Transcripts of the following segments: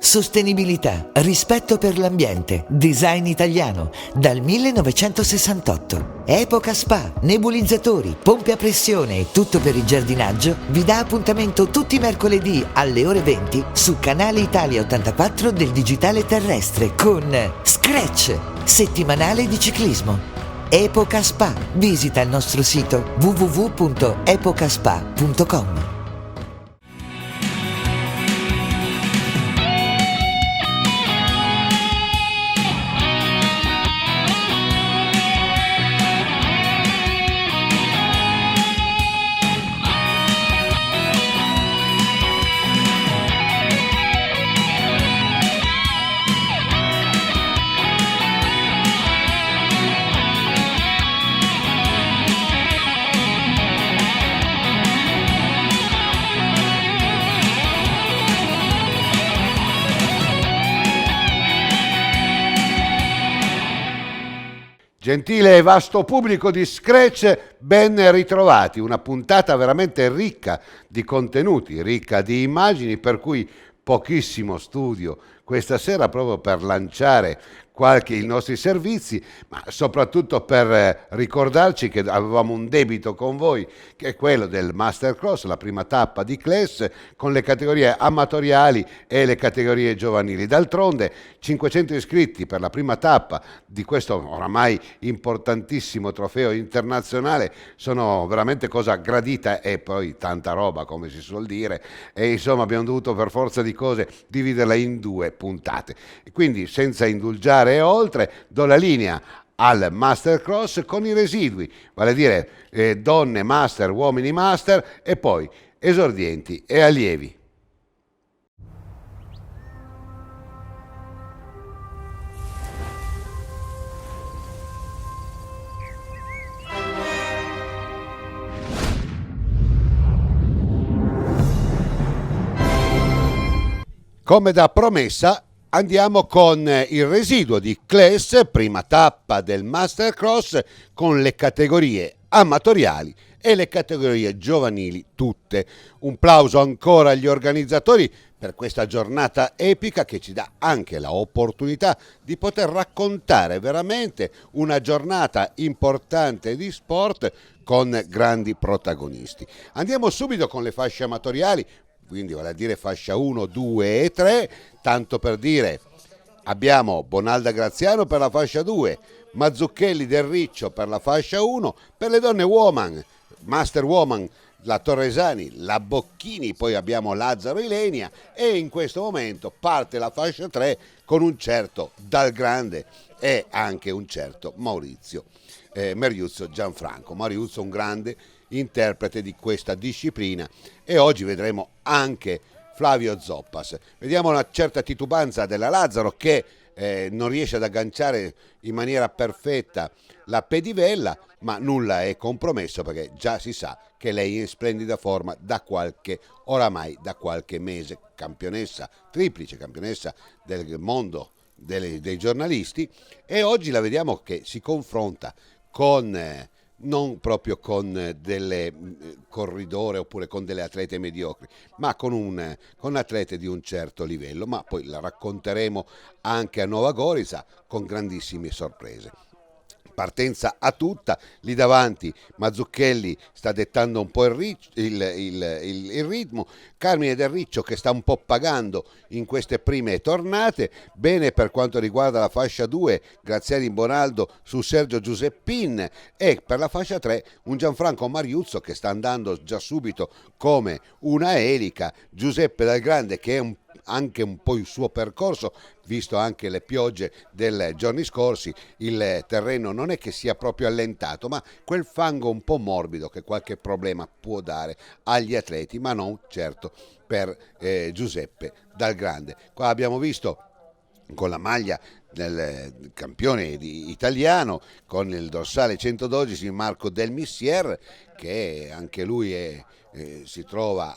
Sostenibilità, rispetto per l'ambiente, design italiano, dal 1968. Epoca Spa, nebulizzatori, pompe a pressione e tutto per il giardinaggio vi dà appuntamento tutti i mercoledì alle ore 20 su Canale Italia 84 del digitale terrestre con Scratch, settimanale di ciclismo. Epoca Spa. Visita il nostro sito www.epocaspa.com. Gentile e vasto pubblico di Scratch, ben ritrovati, una puntata veramente ricca di contenuti, ricca di immagini, per cui pochissimo studio questa sera proprio per lanciare i nostri servizi, ma soprattutto per ricordarci che avevamo un debito con voi, che è quello del Mastercross, la prima tappa di Class, con le categorie amatoriali e le categorie giovanili. D'altronde 500 iscritti per la prima tappa di questo oramai importantissimo trofeo internazionale sono veramente cosa gradita, e poi tanta roba, come si suol dire, e insomma abbiamo dovuto per forza di cose dividerla in due puntate. E quindi, senza indulgere oltre, do la linea al Mastercross con i residui, vale a dire donne master, uomini master, e poi esordienti e allievi. Come da promessa, andiamo con il residuo di Class, prima tappa del Mastercross, con le categorie amatoriali e le categorie giovanili tutte. Un plauso ancora agli organizzatori per questa giornata epica che ci dà anche l'opportunità di poter raccontare veramente una giornata importante di sport con grandi protagonisti. Andiamo subito con le fasce amatoriali, quindi vale a dire fascia 1, 2 e 3, tanto per dire abbiamo Bonalda Graziano per la fascia 2, Mazzucchelli del Riccio per la fascia 1, per le donne woman, Master Woman, la Torresani, la Bocchini, poi abbiamo Lazzaro Ilenia, e in questo momento parte la fascia 3 con un certo Dal Grande e anche un certo Meriuzzo Gianfranco. Meriuzzo, un grande interprete di questa disciplina, e oggi vedremo anche Flavio Zoppas. Vediamo una certa titubanza della Lazzaro che non riesce ad agganciare in maniera perfetta la pedivella, ma nulla è compromesso perché già si sa che lei è in splendida forma oramai da qualche mese, campionessa, triplice campionessa del mondo dei giornalisti, e oggi la vediamo che si confronta con non proprio con delle corridore oppure con delle atlete mediocri, ma con atlete di un certo livello, ma poi la racconteremo anche a Nova Gorica con grandissime sorprese. Partenza a tutta, lì davanti Mazzucchelli sta dettando un po' il ritmo, Carmine Del Riccio che sta un po' pagando in queste prime tornate. Bene per quanto riguarda la fascia 2, Graziani Bonaldo su Sergio Giuseppin, e per la fascia 3 un Gianfranco Mariuzzo che sta andando già subito come una elica, Giuseppe Dal Grande che è anche un po' il suo percorso, visto anche le piogge dei giorni scorsi, il terreno non è che sia proprio allentato, ma quel fango un po' morbido che qualche problema può dare agli atleti, ma non certo per Giuseppe Dal Grande. Qua abbiamo visto con la maglia del campione italiano, con il dorsale 112 Marco Del Missier, che anche lui si trova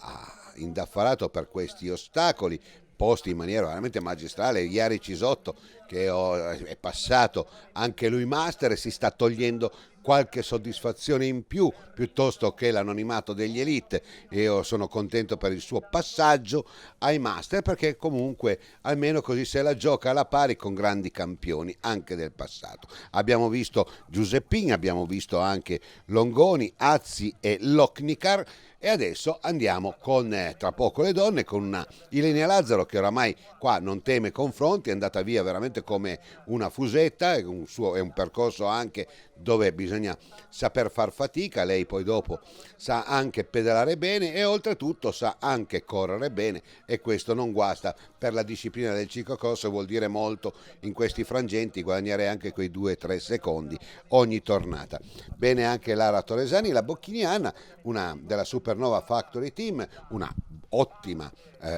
indaffarato per questi ostacoli posti in maniera veramente magistrale. Iari Cisotto che è passato anche lui master e si sta togliendo qualche soddisfazione in più piuttosto che l'anonimato degli Elite. Io sono contento per il suo passaggio ai Master, perché comunque almeno così se la gioca alla pari con grandi campioni anche del passato. Abbiamo visto Giuseppini, abbiamo visto anche Longoni, Azzi e Loknikar. E adesso andiamo con, tra poco le donne, con una Ilenia Lazzaro che oramai qua non teme confronti, è andata via veramente come una fusetta, è un percorso anche dove bisogna saper far fatica, lei poi dopo sa anche pedalare bene e oltretutto sa anche correre bene, e questo non guasta per la disciplina del ciclocross, vuol dire molto in questi frangenti, guadagnare anche quei 2-3 secondi ogni tornata. Bene anche Lara Torresani, la bocchiniana, una della Supernova Factory Team, una ottima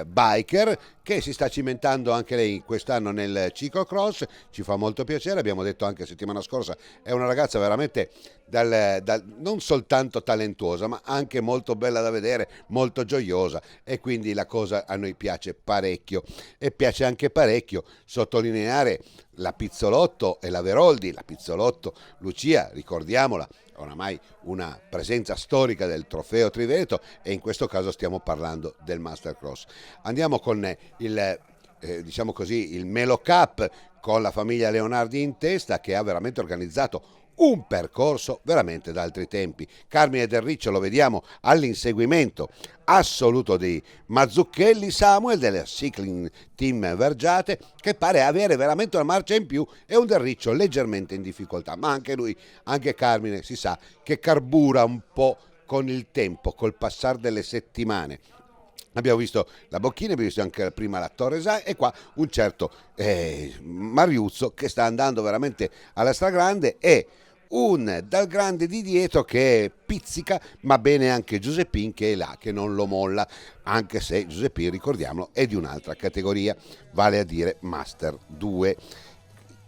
biker che si sta cimentando anche lei quest'anno nel ciclocross, ci fa molto piacere. Abbiamo detto anche settimana scorsa, è una ragazza veramente non soltanto talentuosa ma anche molto bella da vedere, molto gioiosa, e quindi la cosa a noi piace parecchio. E piace anche parecchio sottolineare la Pizzolotto e la Veroldi, la Pizzolotto Lucia, ricordiamola, oramai una presenza storica del trofeo Triveneto, e in questo caso stiamo parlando del Mastercross. Andiamo con diciamo così, il Melo Cup con la famiglia Leonardi in testa, che ha veramente organizzato un percorso veramente da altri tempi. Carmine Del Riccio lo vediamo all'inseguimento assoluto di Mazzucchelli, Samuel del Cycling Team Vergiate, che pare avere veramente una marcia in più, e un Del Riccio leggermente in difficoltà, ma anche lui, anche Carmine, si sa che carbura un po' con il tempo, col passare delle settimane. Abbiamo visto la Bocchini, abbiamo visto anche prima la Torresai, e qua un certo Mariuzzo che sta andando veramente alla stragrande, e un Dal Grande di dietro che pizzica, ma bene anche Giuseppin che è là, che non lo molla, anche se Giuseppin, ricordiamolo, è di un'altra categoria, vale a dire Master 2.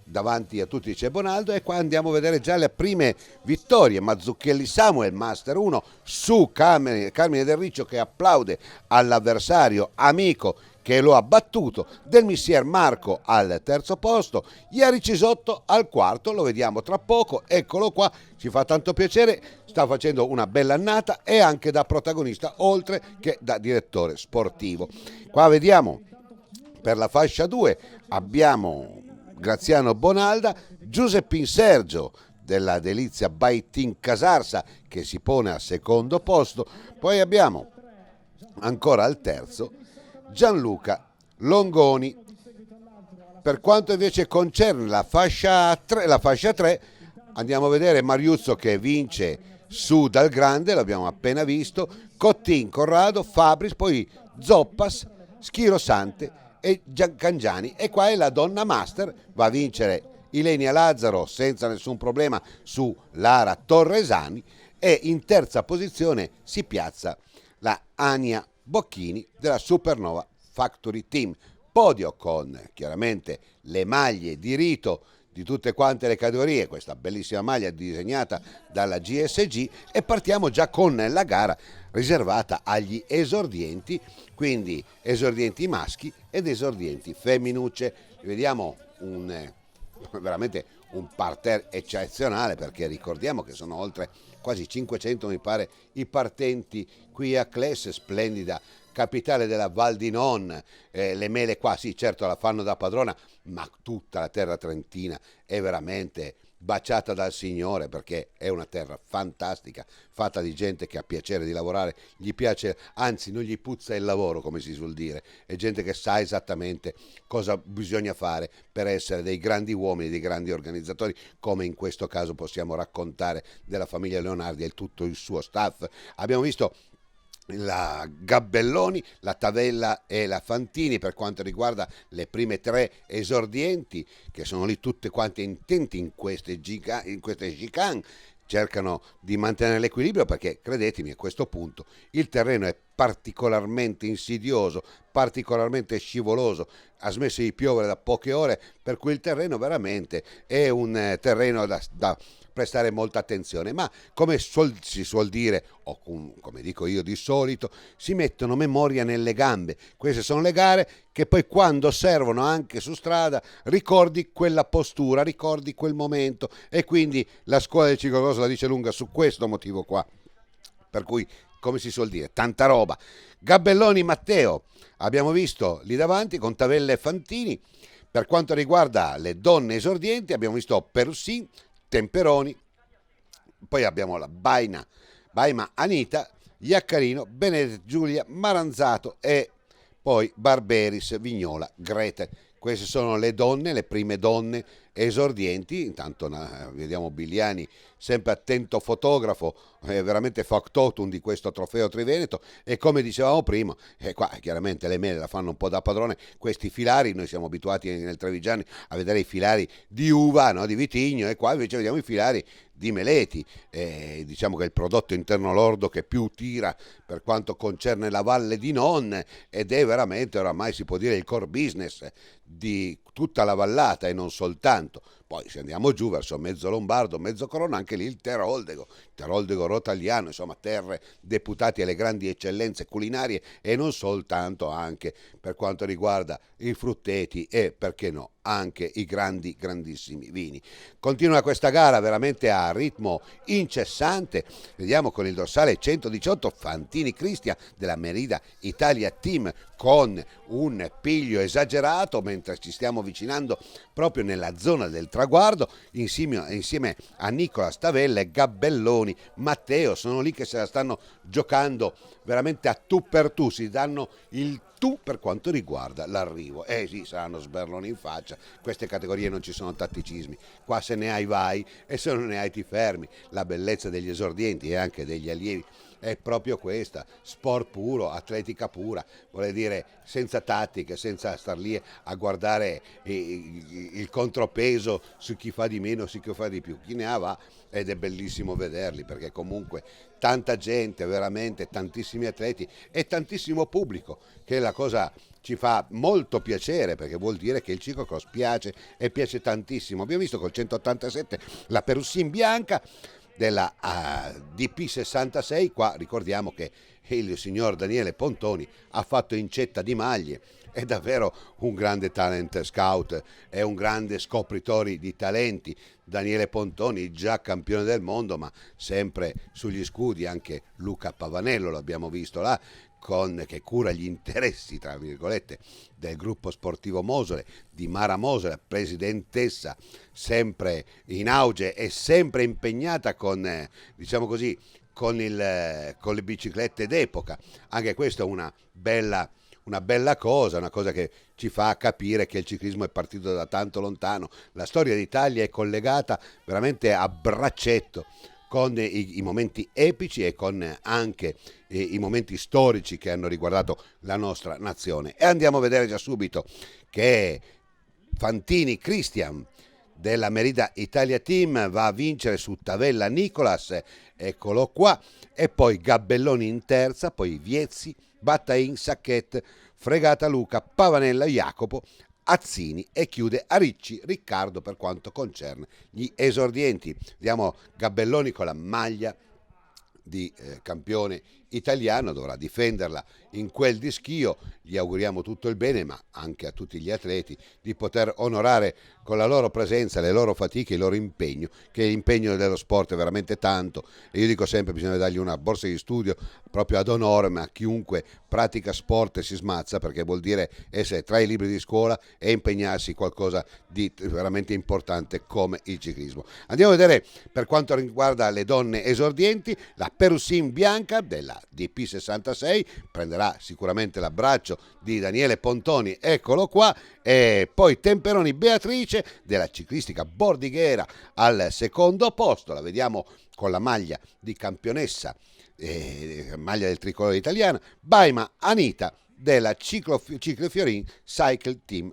Davanti a tutti c'è Bonaldo, e qua andiamo a vedere già le prime vittorie. Mazzucchelli Samuel, Master 1, su Carmine Del Riccio che applaude all'avversario amico che lo ha battuto, Del Missier Marco al terzo posto, Ieri Cisotto al quarto, lo vediamo tra poco, eccolo qua, ci fa tanto piacere, sta facendo una bella annata e anche da protagonista oltre che da direttore sportivo. Qua vediamo per la fascia 2 abbiamo Graziano Bonalda, Giuseppin Sergio della Delizia by Team Casarsa che si pone al secondo posto, poi abbiamo ancora al terzo Gianluca Longoni. Per quanto invece concerne la fascia 3 andiamo a vedere Mariuzzo che vince su Dal Grande, l'abbiamo appena visto, Cottin, Corrado, Fabris, poi Zoppas, Schiro Sante e Cangiani, e qua è la donna master, va a vincere Ilenia Lazzaro senza nessun problema su Lara Torresani, e in terza posizione si piazza la Ania Bocchini della Supernova Factory Team. Podio con chiaramente le maglie di rito di tutte quante le categorie, questa bellissima maglia disegnata dalla GSG, e partiamo già con la gara riservata agli esordienti, quindi esordienti maschi ed esordienti femminucce. Vediamo veramente un parterre eccezionale, perché ricordiamo che sono oltre quasi 500 mi pare i partenti qui a Cles, splendida capitale della Val di Non. Le mele qua sì certo la fanno da padrona, ma tutta la terra trentina è veramente baciata dal Signore, perché è una terra fantastica, fatta di gente che ha piacere di lavorare, gli piace, anzi non gli puzza il lavoro, come si suol dire, è gente che sa esattamente cosa bisogna fare per essere dei grandi uomini, dei grandi organizzatori, come in questo caso possiamo raccontare della famiglia Leonardi e tutto il suo staff. Abbiamo visto la Gabbelloni, la Tavella e la Fantini per quanto riguarda le prime tre esordienti, che sono lì tutte quante intenti in queste chicane, cercano di mantenere l'equilibrio, perché credetemi a questo punto il terreno è particolarmente insidioso, particolarmente scivoloso, ha smesso di piovere da poche ore, per cui il terreno veramente è un terreno da prestare molta attenzione, ma come si suol dire, o come dico io di solito, si mettono memoria nelle gambe. Queste sono le gare che poi quando servono anche su strada ricordi quella postura, ricordi quel momento, e quindi la scuola del ciclocross la dice lunga su questo motivo qua. Per cui, come si suol dire, tanta roba. Gabelloni Matteo, abbiamo visto lì davanti con Tavella e Fantini. Per quanto riguarda le donne esordienti abbiamo visto Perussin, Temperoni, poi abbiamo la Baima Anita, Iaccarino, Benedetta Giulia, Maranzato e poi Barberis, Vignola, Gretel. Queste sono le donne, le prime donne esordienti. Intanto vediamo Biliani, sempre attento fotografo, veramente factotum di questo trofeo Triveneto, e come dicevamo prima, qua chiaramente le mele la fanno un po' da padrone, questi filari, noi siamo abituati nel Trevigiani a vedere i filari di uva, no, di vitigno, e qua invece vediamo i filari di meleti. Diciamo che è il prodotto interno lordo che più tira per quanto concerne la Valle di Non, ed è veramente, oramai si può dire, il core business di tutta la vallata e non soltanto. Poi se andiamo giù verso mezzo Lombardo, mezzo Corona, anche lì il Teroldego rotagliano, insomma terre deputati alle grandi eccellenze culinarie e non soltanto, anche per quanto riguarda i frutteti e, perché no, anche i grandissimi vini. Continua questa gara veramente a ritmo incessante. Vediamo con il dorsale 118 Fantini Cristian della Merida Italia Team con un piglio esagerato, mentre ci stiamo avvicinando proprio nella zona del traguardo insieme a Nicola Stavella e Gabelloni Matteo. Sono lì che se la stanno giocando veramente a tu per tu, si danno il tu per quanto riguarda l'arrivo. Sì, saranno sberloni in faccia, queste categorie non ci sono tatticismi, qua se ne hai vai e se non ne hai ti fermi. La bellezza degli esordienti e anche degli allievi è proprio questa: sport puro, atletica pura, vuol dire senza tattiche, senza star lì a guardare il contropeso su chi fa di meno, su chi fa di più, chi ne ha va. Ed è bellissimo vederli, perché comunque tanta gente, veramente tantissimi atleti e tantissimo pubblico, che la cosa ci fa molto piacere, perché vuol dire che il ciclocross piace e piace tantissimo. Abbiamo visto col 187 la Perussin bianca della DP66. Qua ricordiamo che il signor Daniele Pontoni ha fatto incetta di maglie, è davvero un grande talent scout, è un grande scopritore di talenti. Daniele Pontoni, già campione del mondo, ma sempre sugli scudi. Anche Luca Pavanello l'abbiamo visto là, che cura gli interessi, tra virgolette, del gruppo sportivo Mosole, di Mara Mosole, presidentessa sempre in auge e sempre impegnata con, diciamo così, con le biciclette d'epoca. Anche questa è una bella cosa, una cosa che ci fa capire che il ciclismo è partito da tanto lontano. La storia d'Italia è collegata veramente a braccetto con i momenti epici e con anche i momenti storici che hanno riguardato la nostra nazione. E andiamo a vedere già subito che Fantini Cristian della Merida Italia Team va a vincere su Tavella Nicolas, eccolo qua, e poi Gabelloni in terza, poi Viezzi, Battain, Sacchette, Fregata Luca, Pavanella Jacopo, Azzini, e chiude a Ricci Riccardo per quanto concerne gli esordienti. Vediamo Gabelloni con la maglia di campione italiano, dovrà difenderla in quel di Schio. Gli auguriamo tutto il bene, ma anche a tutti gli atleti di poter onorare con la loro presenza, le loro fatiche, il loro impegno, che l'impegno dello sport è veramente tanto, e io dico sempre bisogna dargli una borsa di studio proprio ad onore a chiunque pratica sport e si smazza, perché vuol dire essere tra i libri di scuola e impegnarsi in qualcosa di veramente importante come il ciclismo. Andiamo a vedere per quanto riguarda le donne esordienti. La Perussin bianca della DP66 prenderà sicuramente l'abbraccio di Daniele Pontoni, eccolo qua, e poi Temperoni Beatrice della ciclistica bordighera al secondo posto, la vediamo con la maglia di campionessa, maglia del tricolore italiano. Baima Anita della Ciclofiorin Cycle Team.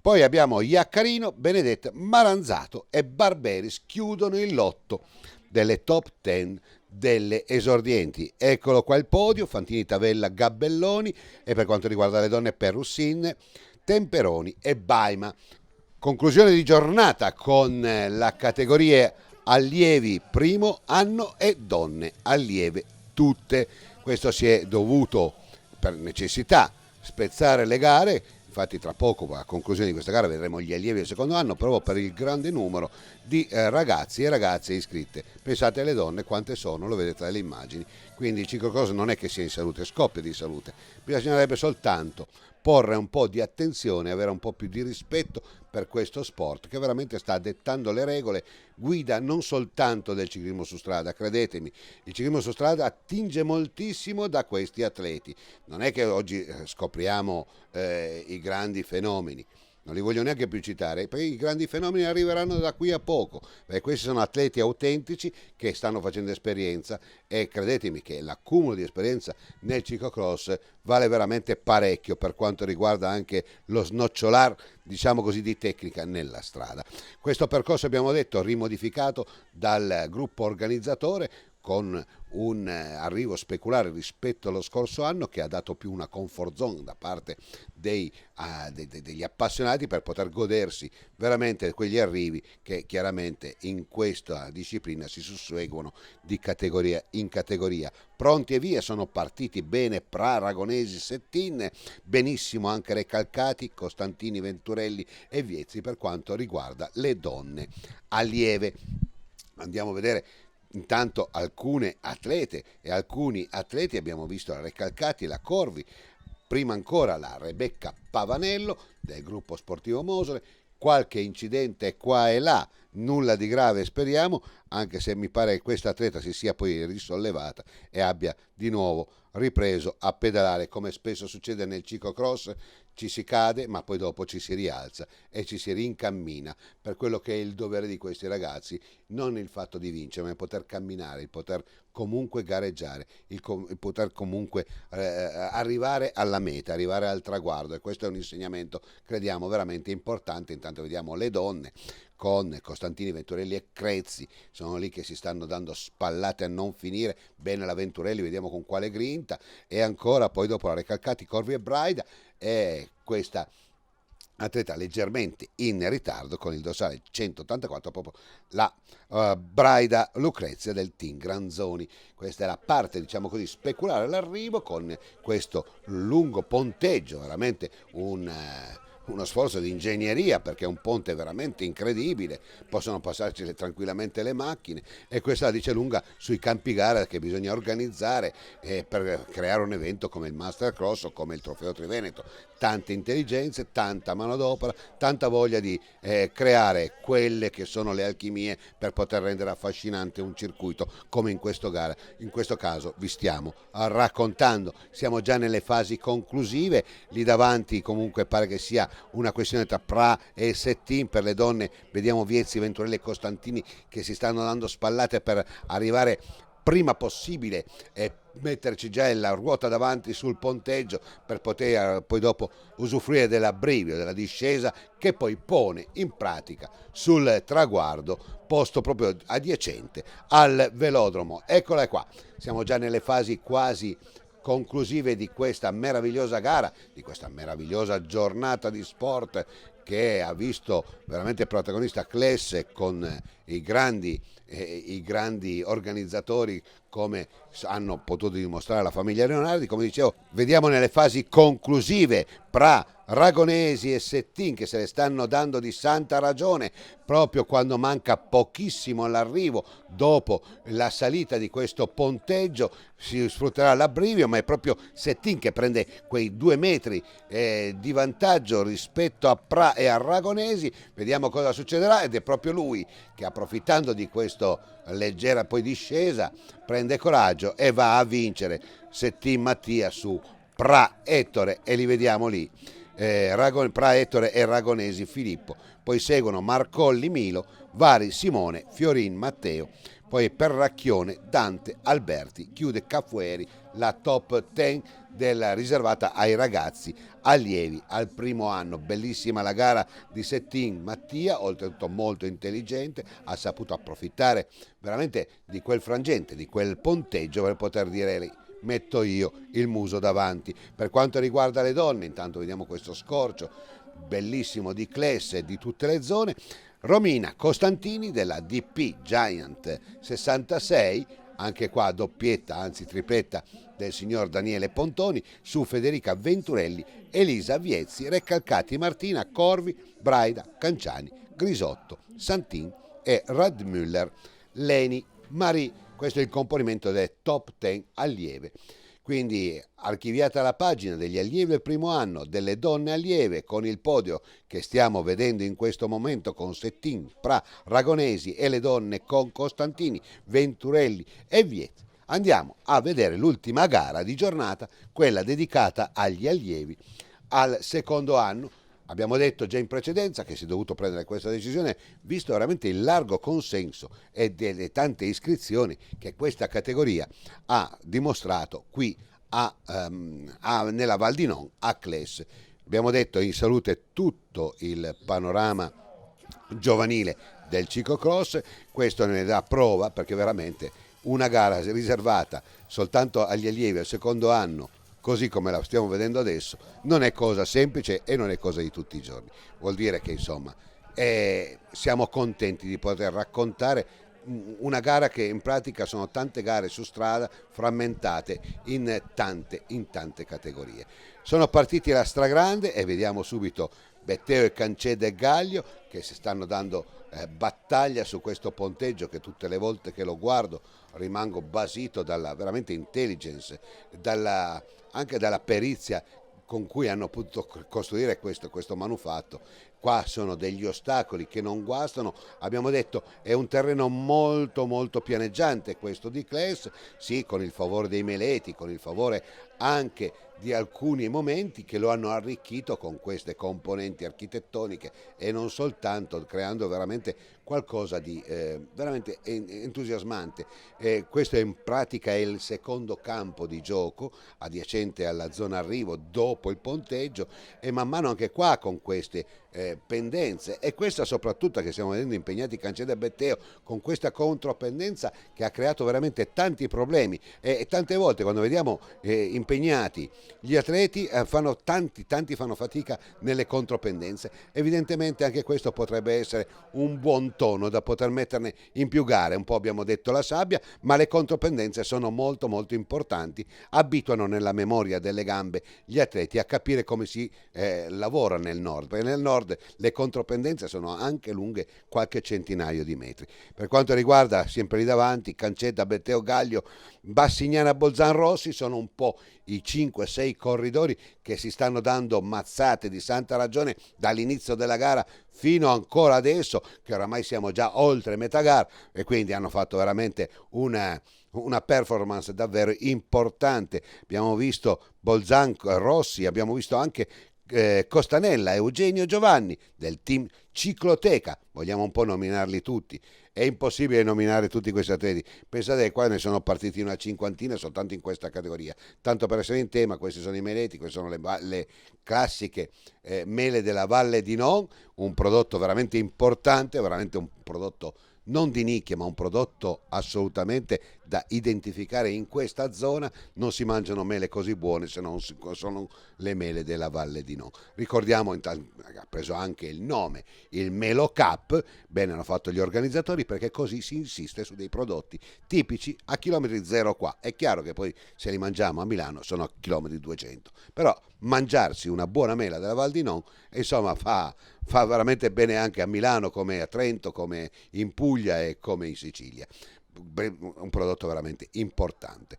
Poi abbiamo Iaccarino, Benedetta, Maranzato e Barberis chiudono il lotto delle top 10 delle esordienti. Eccolo qua il podio: Fantini, Tavella, Gabelloni, e per quanto riguarda le donne Perrussin, Temperoni e Baima. Conclusione di giornata con la categoria allievi primo anno e donne allieve tutte. Questo si è dovuto, per necessità, spezzare le gare. Infatti tra poco, a conclusione di questa gara, vedremo gli allievi del secondo anno, proprio per il grande numero di ragazzi e ragazze iscritte. Pensate alle donne quante sono, lo vedete dalle immagini. Quindi il ciclocross non è che sia in salute, scoppia di salute. Bisognerebbe soltanto porre un po' di attenzione, avere un po' più di rispetto per questo sport che veramente sta dettando le regole guida non soltanto del ciclismo su strada. Credetemi, il ciclismo su strada attinge moltissimo da questi atleti. Non è che oggi scopriamo i grandi fenomeni, non li voglio neanche più citare, perché i grandi fenomeni arriveranno da qui a poco, perché questi sono atleti autentici che stanno facendo esperienza, e credetemi che l'accumulo di esperienza nel ciclocross vale veramente parecchio per quanto riguarda anche lo snocciolar, diciamo così, di tecnica nella strada. Questo percorso, abbiamo detto, rimodificato dal gruppo organizzatore, con un arrivo speculare rispetto allo scorso anno, che ha dato più una comfort zone da parte degli appassionati, per poter godersi veramente quegli arrivi che chiaramente in questa disciplina si susseguono di categoria in categoria. Pronti e via sono partiti bene Pra, Ragonesi, Settin, benissimo anche Recalcati, Costantini, Venturelli e Viezzi per quanto riguarda le donne allieve. Andiamo a vedere intanto alcune atlete e alcuni atleti. Abbiamo visto la Recalcati, la Corvi, prima ancora la Rebecca Pavanello del gruppo sportivo Mosole. Qualche incidente qua e là, nulla di grave speriamo, anche se mi pare che questa atleta si sia poi risollevata e abbia di nuovo ripreso a pedalare. Come spesso succede nel ciclocross, ci si cade ma poi dopo ci si rialza e ci si rincammina, per quello che è il dovere di questi ragazzi, non il fatto di vincere, ma il poter camminare, il poter comunque gareggiare, il poter comunque arrivare alla meta, arrivare al traguardo, e questo è un insegnamento, crediamo, veramente importante. Intanto vediamo le donne con Costantini, Venturelli e Crezzi, sono lì che si stanno dando spallate a non finire. Bene la Venturelli, vediamo con quale grinta, e ancora poi dopo la Recalcati, Corvi e Braida, e questa atleta leggermente in ritardo con il dorsale 184, proprio la Braida Lucrezia del team Granzoni. Questa è la parte, diciamo così, speculare all'arrivo, con questo lungo ponteggio, veramente uno sforzo di ingegneria, perché è un ponte veramente incredibile, possono passarci tranquillamente le macchine, e questa la dice lunga sui campi gara che bisogna organizzare per creare un evento come il Mastercross o come il Trofeo Triveneto. Tante intelligenze, tanta manodopera, tanta voglia di creare quelle che sono le alchimie per poter rendere affascinante un circuito come in questo caso vi stiamo raccontando. Siamo già nelle fasi conclusive, lì davanti comunque pare che sia una questione tra Pra e Settin. Per le donne vediamo Viezzi, Venturelli e Costantini che si stanno dando spallate per arrivare prima possibile e metterci già la ruota davanti sul ponteggio, per poter poi dopo usufruire dell'abbrivio, della discesa che poi pone in pratica sul traguardo, posto proprio adiacente al velodromo. Eccola qua, siamo già nelle fasi quasi conclusive di questa meravigliosa gara, di questa meravigliosa giornata di sport che ha visto veramente protagonista Clesse, con i grandi organizzatori, come hanno potuto dimostrare la famiglia Leonardi. Come dicevo, vediamo nelle fasi conclusive Pra, Ragonesi e Settin che se le stanno dando di santa ragione, proprio quando manca pochissimo all'arrivo. Dopo la salita di questo ponteggio si sfrutterà l'abbrivio, ma è proprio Settin che prende quei 2 metri di vantaggio rispetto a Pra e a Ragonesi. Vediamo cosa succederà, ed è proprio lui che, approfittando di questa leggera poi discesa, prende coraggio e va a vincere. Settin Mattia su Pra Ettore, e li vediamo lì, Pra Ettore e Ragonesi Filippo. Poi seguono Marcolli Milo, Vari Simone, Fiorin Matteo, poi per Racchione Dante Alberti chiude Cafueri la top 10 riservata ai ragazzi allievi al primo anno. Bellissima la gara di Settin Mattia, oltretutto molto intelligente, ha saputo approfittare veramente di quel frangente, di quel ponteggio per poter dire metto io il muso davanti. Per quanto riguarda le donne, intanto vediamo questo scorcio bellissimo di Class e di tutte le zone. Romina Costantini della DP Giant 66, anche qua doppietta, anzi tripletta del signor Daniele Pontoni su Federica Venturelli, Elisa Viezzi, Recalcati Martina, Corvi, Braida, Canciani, Grisotto, Santin e Radmüller, Leni, Marie. Questo è il componimento del top 10 allieve. Quindi archiviata la pagina degli allievi del primo anno, delle donne allieve, con il podio che stiamo vedendo in questo momento con Settin, Pra, Ragonesi e le donne con Costantini, Venturelli e Viezzi. Andiamo a vedere l'ultima gara di giornata, quella dedicata agli allievi al secondo anno. Abbiamo detto già in precedenza che si è dovuto prendere questa decisione visto veramente il largo consenso e delle tante iscrizioni che questa categoria ha dimostrato qui nella Val di Non a Class. Abbiamo detto in salute tutto il panorama giovanile del ciclocross, questo ne dà prova perché veramente una gara riservata soltanto agli allievi al secondo anno, così come la stiamo vedendo adesso, non è cosa semplice e non è cosa di tutti i giorni. Vuol dire che insomma siamo contenti di poter raccontare una gara che in pratica sono tante gare su strada frammentate in tante categorie. Sono partiti alla stragrande e vediamo subito Betteo e Canceda e Gaglio che si stanno dando battaglia su questo ponteggio, che tutte le volte che lo guardo rimango basito dalla veramente intelligence, anche dalla perizia con cui hanno potuto costruire questo manufatto. Qua sono degli ostacoli che non guastano, abbiamo detto è un terreno molto pianeggiante questo di Class, sì, con il favore dei meleti, con il favore anche di alcuni momenti che lo hanno arricchito con queste componenti architettoniche e non soltanto, creando veramente qualcosa di veramente entusiasmante. Questo in pratica è il secondo campo di gioco adiacente alla zona arrivo dopo il ponteggio, e man mano anche qua con queste pendenze, e questa soprattutto che stiamo vedendo impegnati Canceda e Betteo con questa contropendenza che ha creato veramente tanti problemi, e tante volte quando vediamo impegnati gli atleti tanti fanno fatica nelle contropendenze. Evidentemente anche questo potrebbe essere un buon tono da poter metterne in più gare. Un po' abbiamo detto la sabbia, ma le contropendenze sono molto importanti, abituano nella memoria delle gambe gli atleti a capire come si lavora nel nord, perché nel nord le contropendenze sono anche lunghe qualche centinaio di metri. Per quanto riguarda sempre lì davanti Cancetta, Betteo, Gaglio, Bassignana, Bolzan, Rossi, sono un po' i 5-6 corridori che si stanno dando mazzate di santa ragione dall'inizio della gara fino ancora adesso, che oramai siamo già oltre metà gara, e quindi hanno fatto veramente una performance davvero importante. Abbiamo visto Bolzan, Rossi, abbiamo visto anche Costanella, Eugenio Giovanni del team Cicloteca, vogliamo un po' nominarli tutti. È impossibile nominare tutti questi atleti, pensate che qua ne sono partiti una cinquantina soltanto in questa categoria. Tanto per essere in tema, questi sono i meleti, queste sono le classiche mele della Valle di Non, un prodotto veramente importante, veramente un prodotto non di nicchia, ma un prodotto assolutamente da identificare in questa zona. Non si mangiano mele così buone se non sono le mele della Valle di Non. Ricordiamo, ha preso anche il nome, il Melo Cup, bene hanno fatto gli organizzatori, perché così si insiste su dei prodotti tipici a chilometri zero qua. È chiaro che poi se li mangiamo a Milano sono a chilometri 200, però mangiarsi una buona mela della Val di Non, insomma, fa veramente bene anche a Milano, come a Trento, come in Puglia e come in Sicilia. Un prodotto veramente importante.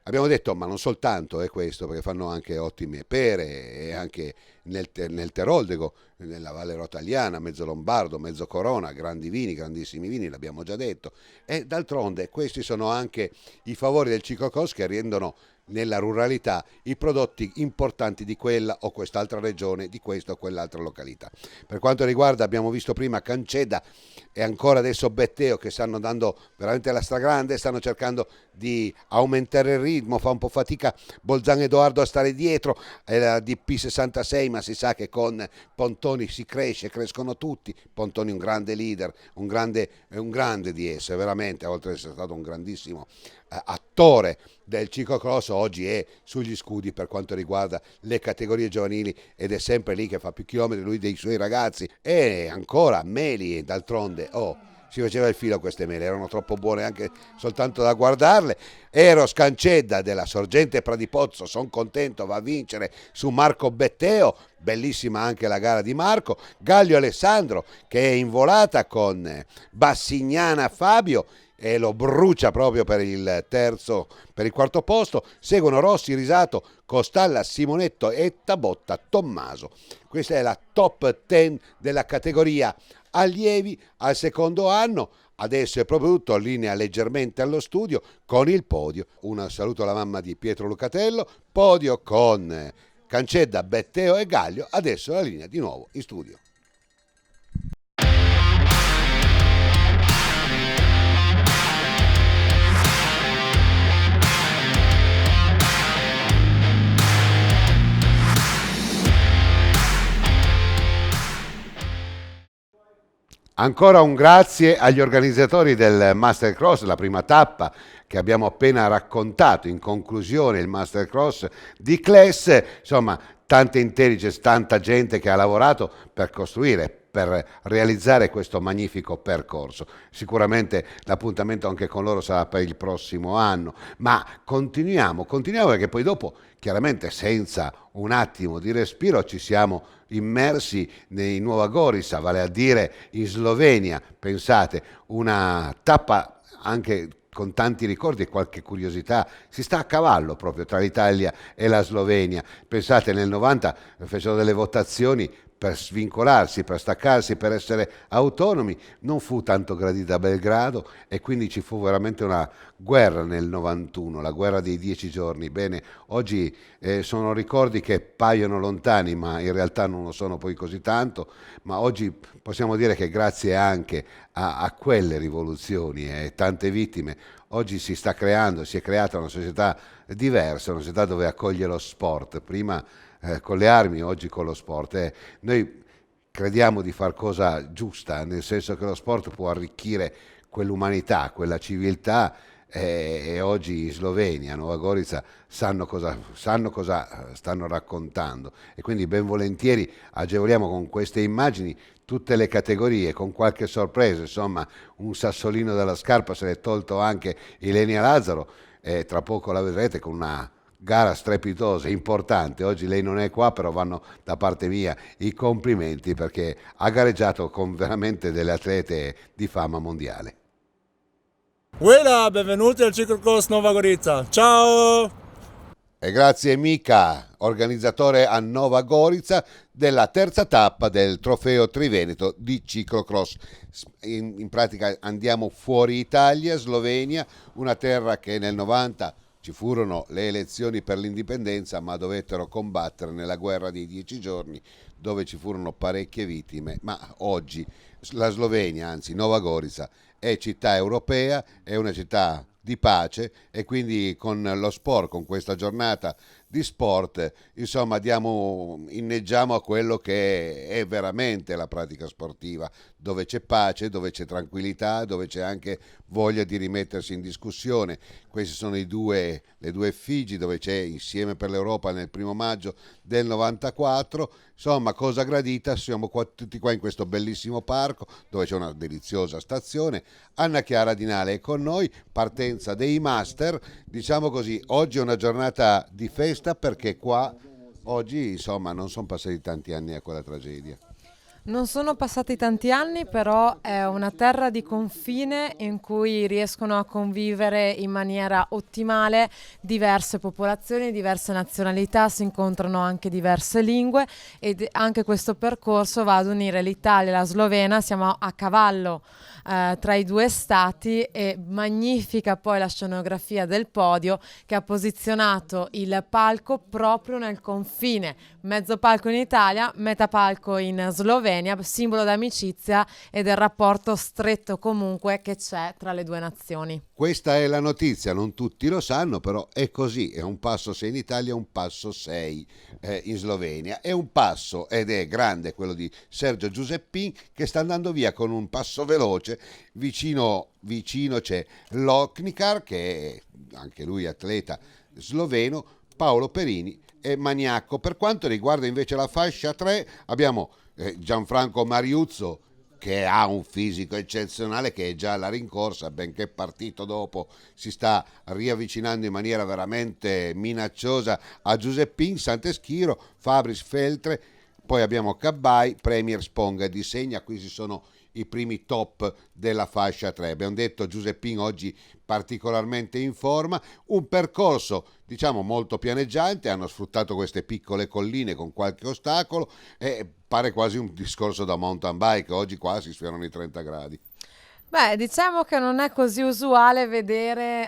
Abbiamo detto, ma non soltanto è questo, perché fanno anche ottime pere, e anche nel Teroldego, nella Valle Rotaliana, mezzo lombardo, mezzo corona, grandi vini, grandissimi vini, l'abbiamo già detto. E d'altronde questi sono anche i favori del ciclocross che rendono nella ruralità i prodotti importanti di quella o quest'altra regione, di questa o quell'altra località. Per quanto riguarda, abbiamo visto prima Canceda e ancora adesso Betteo, che stanno dando veramente la stragrande, stanno cercando di aumentare il ritmo, fa un po' fatica Bolzan Edoardo a stare dietro, è la DP66, ma si sa che con Pontoni si crescono tutti. Pontoni è un grande leader, un grande di esso, veramente, oltre ad essere stato un grandissimo attore del ciclocross, oggi è sugli scudi per quanto riguarda le categorie giovanili ed è sempre lì che fa più chilometri lui dei suoi ragazzi. E ancora Meli, d'altronde, si faceva il filo a queste mele, erano troppo buone anche soltanto da guardarle. Eros Cancedda della Sorgente Pradipozzo, sono contento, va a vincere su Marco Betteo, bellissima anche la gara di Marco. Gaglio Alessandro che è in volata con Bassignana Fabio e lo brucia proprio per il quarto posto. Seguono Rossi, Risato, Costalla, Simonetto e Tabotta Tommaso. Questa è la top 10 della categoria allievi al secondo anno. Adesso è proprio tutto in linea leggermente allo studio con il podio. Un saluto alla mamma di Pietro Lucatello. Podio con Cancedda, Betteo e Gaglio. Adesso la linea di nuovo in studio. Ancora un grazie agli organizzatori del Mastercross, la prima tappa che abbiamo appena raccontato. In conclusione, il Mastercross di Class, insomma, tanta intelligence, tanta gente che ha lavorato per costruire, per realizzare questo magnifico percorso. Sicuramente l'appuntamento anche con loro sarà per il prossimo anno, ma continuiamo perché poi dopo, chiaramente senza un attimo di respiro, ci siamo immersi in Nova Gorica, vale a dire in Slovenia. Pensate, una tappa anche con tanti ricordi e qualche curiosità, si sta a cavallo proprio tra l'Italia e la Slovenia. Pensate, nel 90 fecero delle votazioni per svincolarsi, per staccarsi, per essere autonomi. Non fu tanto gradita a Belgrado e quindi ci fu veramente una guerra nel 91, la guerra dei 10 giorni. Bene, oggi sono ricordi che paiono lontani, ma in realtà non lo sono poi così tanto. Ma oggi possiamo dire che grazie anche a quelle rivoluzioni e tante vittime, oggi si è creata una società diversa, una società dove accoglie lo sport. Prima con le armi, oggi con lo sport. Noi crediamo di far cosa giusta, nel senso che lo sport può arricchire quell'umanità, quella civiltà, e oggi in Slovenia, Nova Gorica, sanno cosa stanno raccontando, e quindi ben volentieri agevoliamo con queste immagini tutte le categorie, con qualche sorpresa. Insomma, un sassolino dalla scarpa se l'è tolto anche Ilenia Lazzaro, e tra poco la vedrete con una gara strepitosa, importante. Oggi lei non è qua, però vanno da parte mia i complimenti, perché ha gareggiato con veramente delle atlete di fama mondiale. Buona, benvenuti al Ciclocross Nova Gorica. Ciao! E grazie Mica, organizzatore a Nova Gorica della terza tappa del Trofeo Triveneto di ciclocross. In pratica andiamo fuori Italia, Slovenia, una terra che nel 90 ci furono le elezioni per l'indipendenza, ma dovettero combattere nella guerra dei 10 giorni, dove ci furono parecchie vittime. Ma oggi la Slovenia, anzi Nova Gorica, è città europea, è una città di pace, e quindi con lo sport, con questa giornata di sport, insomma inneggiamo a quello che è veramente la pratica sportiva, dove c'è pace, dove c'è tranquillità, dove c'è anche voglia di rimettersi in discussione. Queste sono le due effigi, dove c'è Insieme per l'Europa nel 1° maggio del 94. Insomma, cosa gradita, siamo tutti qua in questo bellissimo parco dove c'è una deliziosa stazione. Anna Chiara Dinale è con noi, partenza dei Master. Diciamo così, oggi è una giornata di festa, perché qua oggi insomma non sono passati tanti anni a quella tragedia. Non sono passati tanti anni, però è una terra di confine in cui riescono a convivere in maniera ottimale diverse popolazioni, diverse nazionalità, si incontrano anche diverse lingue ed anche questo percorso va ad unire l'Italia e la Slovenia, siamo a cavallo tra i due stati e magnifica poi la scenografia del podio che ha posizionato il palco proprio nel confine, mezzo palco in Italia, metà palco in Slovenia, simbolo d'amicizia e del rapporto stretto comunque che c'è tra le due nazioni. Questa è la notizia, non tutti lo sanno, però è così, è un passo 6 in Italia, un passo 6 in Slovenia. È un passo, ed è grande, quello di Sergio Giuseppin, che sta andando via con un passo veloce. Vicino c'è Loknikar, che è anche lui atleta sloveno, Paolo Perini e Maniacco. Per quanto riguarda invece la fascia 3, abbiamo Gianfranco Mariuzzo, che ha un fisico eccezionale, che è già alla rincorsa, benché partito dopo si sta riavvicinando in maniera veramente minacciosa a Giuseppin, Santeschiro, Fabris Feltre, poi abbiamo Cabbai, Premier, Sponga e Di Segna. Questi sono i primi top della fascia 3. Abbiamo detto Giuseppin oggi particolarmente in forma, un percorso diciamo molto pianeggiante, hanno sfruttato queste piccole colline con qualche ostacolo e pare quasi un discorso da mountain bike, oggi qua si sfiorano i 30 gradi. Beh, diciamo che non è così usuale vedere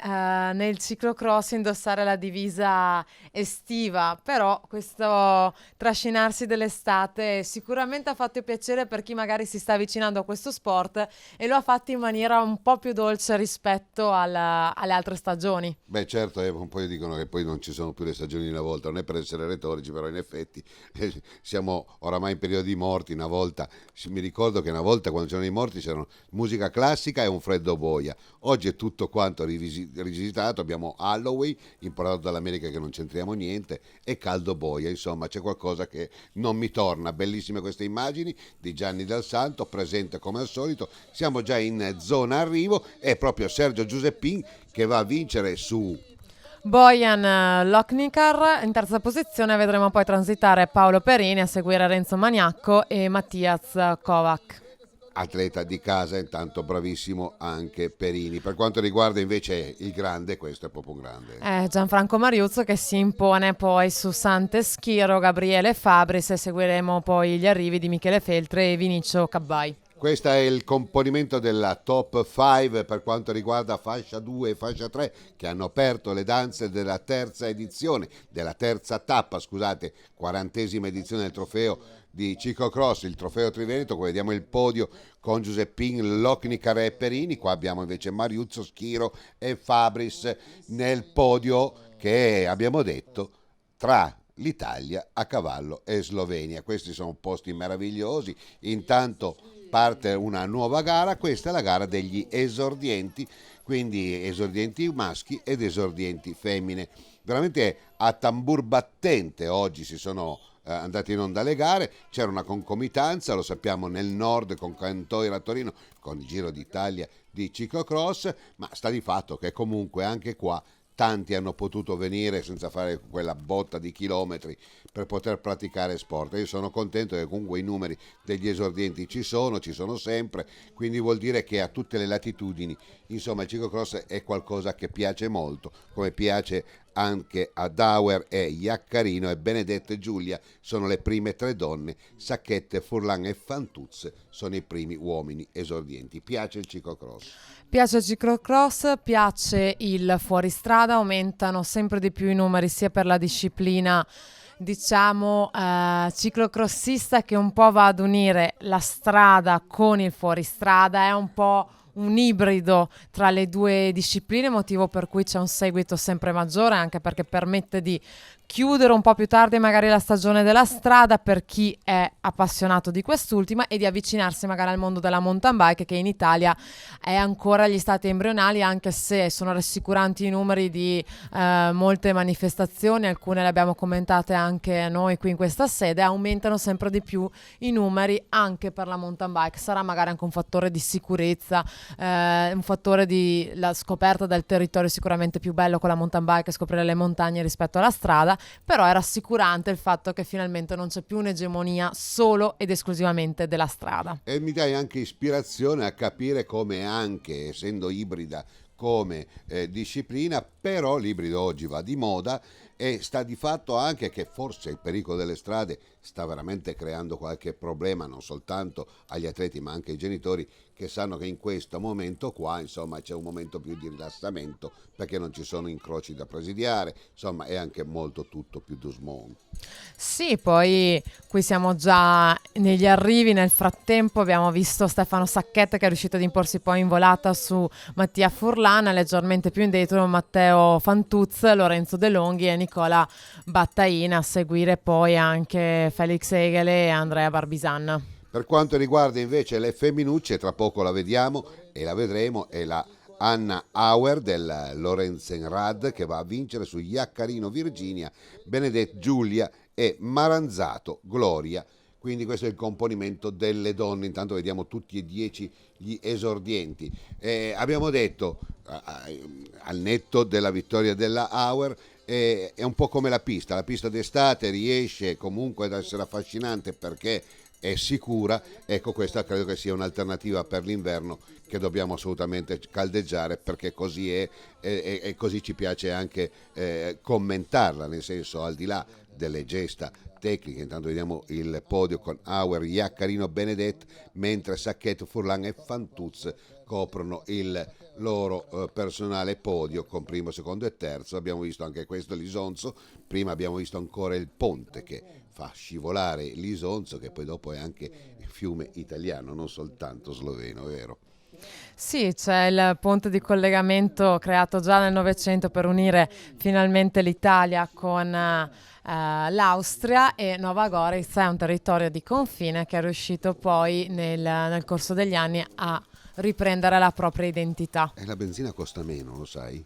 nel ciclocross indossare la divisa estiva, però questo trascinarsi dell'estate sicuramente ha fatto piacere per chi magari si sta avvicinando a questo sport e lo ha fatto in maniera un po' più dolce rispetto alle altre stagioni. Beh certo, un po' dicono che poi non ci sono più le stagioni di una volta, non è per essere retorici, però in effetti siamo oramai in periodo di morti. Una volta, mi ricordo che una volta quando c'erano i morti c'erano musica classica e un freddo boia. Oggi è tutto quanto rivisitato, abbiamo Halloween, importato dall'America che non c'entriamo niente, e caldo boia, insomma c'è qualcosa che non mi torna. Bellissime queste immagini di Gianni Dal Santo, presente come al solito, siamo già in zona arrivo, è proprio Sergio Giuseppin che va a vincere su Bojan Loknikar in terza posizione, vedremo poi transitare Paolo Perini, a seguire Renzo Maniacco e Mattias Kovac. Atleta di casa, intanto bravissimo anche Perini. Per quanto riguarda invece il grande, questo è proprio un grande. Gianfranco Mariuzzo che si impone poi su Santeschiro, Gabriele Fabris e seguiremo poi gli arrivi di Michele Feltre e Vinicio Cabbai. Questo è il componimento della top 5 per quanto riguarda fascia 2 e fascia 3, che hanno aperto le danze della terza edizione, della terza tappa, scusate, 40esima edizione del trofeo di ciclocross, il trofeo Triveneto. Qua vediamo il podio con Giuseppin, Loknikar e Perini. Qua abbiamo invece Mariuzzo, Schiro e Fabris nel podio che abbiamo detto tra l'Italia a cavallo e Slovenia. Questi sono posti meravigliosi. Intanto parte una nuova gara, questa è la gara degli esordienti, quindi esordienti maschi ed esordienti femmine. Veramente a tambur battente oggi si sono andate in onda le gare, c'era una concomitanza, lo sappiamo, nel nord con Cantoira a Torino, con il Giro d'Italia di ciclocross, ma sta di fatto che comunque anche qua tanti hanno potuto venire senza fare quella botta di chilometri per poter praticare sport. Io sono contento che comunque i numeri degli esordienti ci sono sempre, quindi vuol dire che a tutte le latitudini, insomma, il ciclocross è qualcosa che piace molto, come piace anche a Dauer e Iaccarino, e Benedetta e Giulia sono le prime 3 donne, Sacchette, Furlan e Fantuz sono i primi uomini esordienti. Piace il ciclocross? Piace il ciclocross, piace il fuoristrada, aumentano sempre di più i numeri sia per la disciplina diciamo ciclocrossista, che un po' va ad unire la strada con il fuoristrada, è un po' un ibrido tra le due discipline, motivo per cui c'è un seguito sempre maggiore, anche perché permette di chiudere un po' più tardi magari la stagione della strada per chi è appassionato di quest'ultima e di avvicinarsi magari al mondo della mountain bike, che in Italia è ancora agli stati embrionali, anche se sono rassicuranti i numeri di molte manifestazioni, alcune le abbiamo commentate anche noi qui in questa sede, aumentano sempre di più i numeri anche per la mountain bike. Sarà magari anche un fattore di sicurezza un fattore di la scoperta del territorio sicuramente più bello con la mountain bike, scoprire le montagne rispetto alla strada, però è rassicurante il fatto che finalmente non c'è più un'egemonia solo ed esclusivamente della strada. E mi dai anche ispirazione a capire come, anche essendo ibrida come disciplina, però l'ibrido oggi va di moda e sta di fatto anche che forse il pericolo delle strade sta veramente creando qualche problema non soltanto agli atleti ma anche ai genitori, che sanno che in questo momento qua insomma c'è un momento più di rilassamento perché non ci sono incroci da presidiare, insomma è anche molto tutto più dusmon. Sì, poi qui siamo già negli arrivi, nel frattempo abbiamo visto Stefano Sacchetta che è riuscito ad imporsi poi in volata su Mattia Furlan, leggermente più indietro Matteo Fantuz, Lorenzo De Longhi e Nicola Battaina, a seguire poi anche Felix Egele e Andrea Barbisan. Per quanto riguarda invece le femminucce, tra poco la vediamo e la vedremo, è la Anna Auer del Lorenzenrad che va a vincere su Iaccarino Virginia, Benedette Giulia e Maranzato Gloria. Quindi questo è il componimento delle donne. Intanto vediamo tutti e 10 gli esordienti. Abbiamo detto, al netto della vittoria della Auer, è un po' come la pista d'estate riesce comunque ad essere affascinante perché è sicura, ecco questa credo che sia un'alternativa per l'inverno che dobbiamo assolutamente caldeggiare perché così è e così ci piace anche commentarla, nel senso al di là delle gesta tecniche. Intanto vediamo il podio con Auer, Iaccarino, Benedette, mentre Sacchetto, Furlan e Fantuz coprono il loro personale podio con primo, secondo e terzo. Abbiamo visto anche questo l'Isonzo, prima abbiamo visto ancora il ponte che fa scivolare l'Isonzo, che poi dopo è anche fiume italiano, non soltanto sloveno, vero? Sì, c'è il ponte di collegamento creato già nel Novecento per unire finalmente l'Italia con l'Austria, e Nova Gorica è un territorio di confine che è riuscito poi nel corso degli anni a riprendere la propria identità. E la benzina costa meno, lo sai?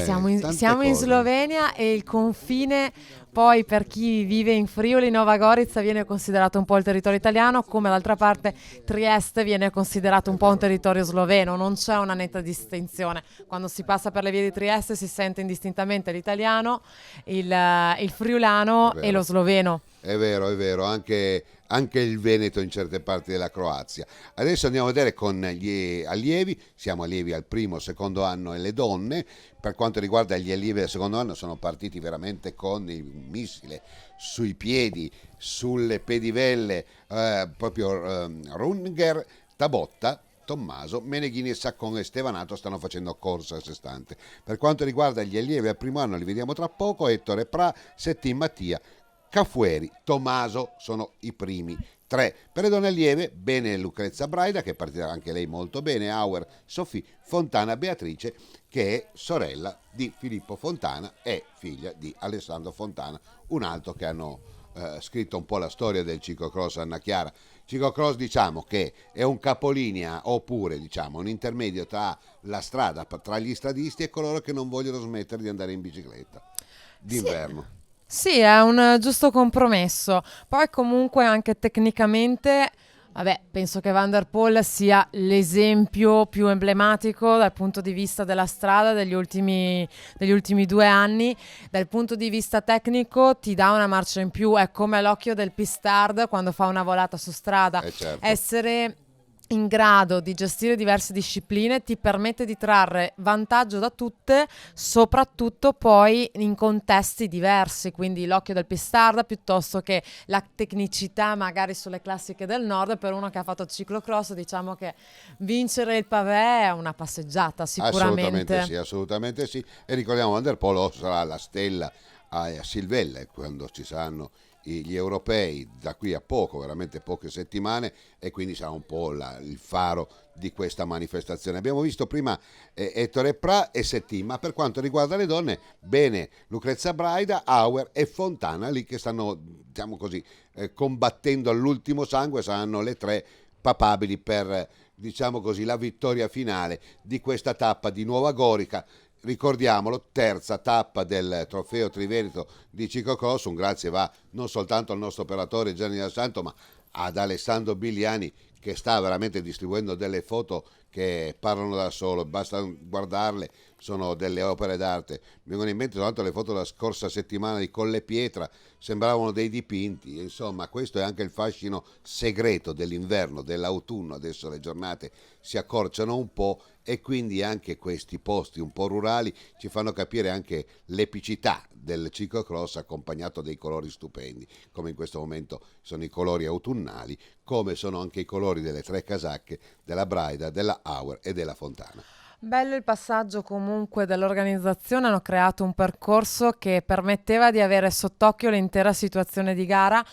Siamo in cose. Slovenia e il confine poi per chi vive in Friuli, Nova Gorica viene considerato un po' il territorio italiano, come d'altra parte Trieste viene considerato un po' un territorio sloveno, non c'è una netta distinzione. Quando si passa per le vie di Trieste si sente indistintamente l'italiano, il friulano e lo sloveno. È vero, anche il Veneto in certe parti della Croazia. Adesso andiamo a vedere con gli allievi, siamo allievi al primo, secondo anno e le donne. Per quanto riguarda gli allievi del secondo anno sono partiti veramente con il missile sui piedi, sulle pedivelle, proprio Runger, Tabotta, Tommaso, Meneghini e Saccon e Stevanato stanno facendo corsa a sé stante. Per quanto riguarda gli allievi al primo anno li vediamo tra poco, Ettore Pra, Settin Mattia, Cafueri, Tommaso sono i primi tre. Per le donne allieve, bene Lucrezia Braida, che partirà anche lei molto bene, Auer, Sofì, Fontana Beatrice, che è sorella di Filippo Fontana e figlia di Alessandro Fontana, un altro che hanno scritto un po' la storia del ciclocross Anna Chiara. Ciclocross diciamo che è un capolinea oppure diciamo un intermedio tra la strada, tra gli stradisti e coloro che non vogliono smettere di andare in bicicletta d'inverno. Sì, è un giusto compromesso. Poi comunque anche tecnicamente, penso che Van der Poel sia l'esempio più emblematico dal punto di vista della strada degli ultimi 2 anni. Dal punto di vista tecnico ti dà una marcia in più, è come l'occhio del pistard quando fa una volata su strada. Certo. Essere in grado di gestire diverse discipline ti permette di trarre vantaggio da tutte, soprattutto poi in contesti diversi, quindi l'occhio del pistard piuttosto che la tecnicità magari sulle classiche del nord. Per uno che ha fatto ciclocross diciamo che vincere il pavé è una passeggiata sicuramente. Assolutamente sì, e ricordiamo Van der Poel sarà la stella a Silvelle quando ci saranno gli europei da qui a poco, veramente poche settimane, e quindi sarà un po' il faro di questa manifestazione. Abbiamo visto prima Ettore Pra e Settin, ma per quanto riguarda le donne, bene Lucrezia Braida, Auer e Fontana lì che stanno, diciamo così, combattendo all'ultimo sangue, saranno le tre papabili per, diciamo così, la vittoria finale di questa tappa di Nuova Gorica. Ricordiamolo, terza tappa del trofeo Triveneto di ciclocross. Un grazie va non soltanto al nostro operatore Gianni Del Santo, ma ad Alessandro Bigliani che sta veramente distribuendo delle foto che parlano da solo, basta guardarle, sono delle opere d'arte. Mi vengono in mente soltanto le foto della scorsa settimana di Colle Pietra, sembravano dei dipinti. Insomma, questo è anche il fascino segreto dell'inverno, dell'autunno. Adesso le giornate si accorciano un po' e quindi anche questi posti un po' rurali ci fanno capire anche l'epicità del ciclocross, accompagnato dei colori stupendi, come in questo momento sono i colori autunnali, come sono anche i colori delle tre casacche, della Braida, della Auer e della Fontana. Bello il passaggio comunque dell'organizzazione, hanno creato un percorso che permetteva di avere sott'occhio l'intera situazione di gara,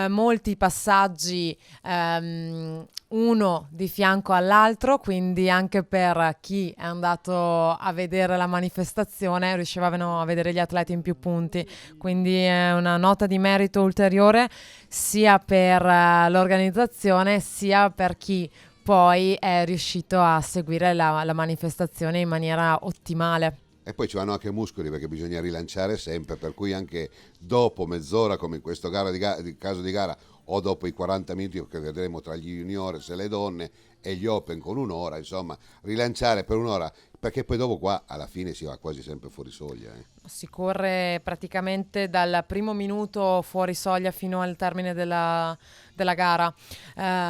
molti passaggi uno di fianco all'altro, quindi anche per chi è andato a vedere la manifestazione riuscivano a vedere gli atleti in più punti, quindi è una nota di merito ulteriore sia per l'organizzazione sia per chi poi è riuscito a seguire la manifestazione in maniera ottimale. E poi ci vanno anche muscoli perché bisogna rilanciare sempre, per cui anche dopo mezz'ora, come in questo caso di gara, o dopo i 40 minuti che vedremo tra gli juniores e le donne e gli open con un'ora, insomma, rilanciare per un'ora, perché poi dopo qua alla fine si va quasi sempre fuori soglia. Si corre praticamente dal primo minuto fuori soglia fino al termine della gara.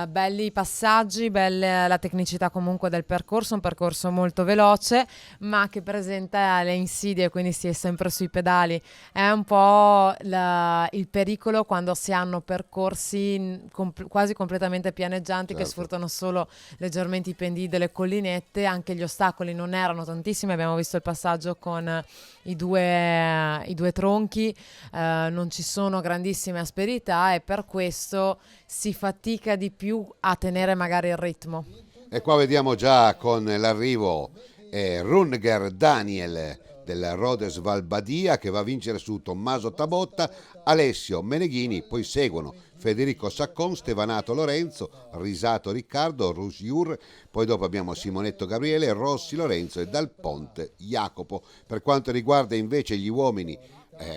Belli i passaggi, bella la tecnicità comunque del percorso, un percorso molto veloce ma che presenta le insidie, quindi si è sempre sui pedali. È un po' il pericolo quando si hanno percorsi quasi completamente pianeggianti, Certo. che sfruttano solo leggermente i pendii delle collinette. Anche gli ostacoli non erano tantissimi, abbiamo visto il passaggio con i due tronchi, non ci sono grandissime asperità e per questo si fatica di più a tenere magari il ritmo. E qua vediamo già con l'arrivo Runger Daniel del Rhodes Val Badia, che va a vincere su Tommaso Tabotta, Alessio Meneghini, poi seguono Federico Saccon, Stevanato Lorenzo, Risato Riccardo, Rusjur, poi dopo abbiamo Simonetto Gabriele, Rossi Lorenzo e Dal Ponte Jacopo. Per quanto riguarda invece gli uomini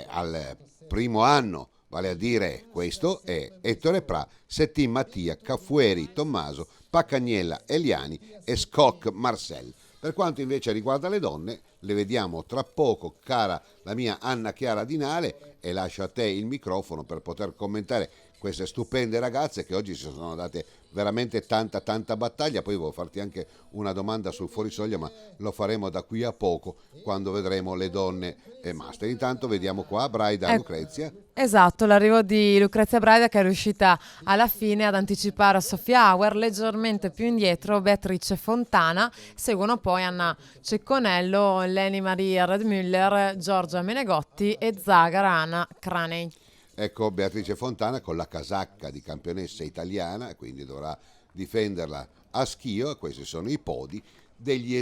al primo anno, vale a dire questo, è Ettore Pra, Settin Mattia, Caffueri Tommaso, Paccagnella Eliani e Scocc Marcel. Per quanto invece riguarda le donne, le vediamo tra poco, cara la mia Anna Chiara Dinale, e lascio a te il microfono per poter commentare queste stupende ragazze che oggi si sono date veramente tanta battaglia. Poi volevo farti anche una domanda sul fuorisoglia, ma lo faremo da qui a poco quando vedremo le donne master. Intanto vediamo qua Braida Lucrezia. Esatto, l'arrivo di Lucrezia Braida, che è riuscita alla fine ad anticipare a Sofia Auer, leggermente più indietro Beatrice Fontana, seguono poi Anna Cecconello, Leni Maria Redmüller, Giorgia Menegotti e Zagara Anna Cranei. Ecco Beatrice Fontana con la casacca di campionessa italiana, quindi dovrà difenderla a Schio, e questi sono i podi degli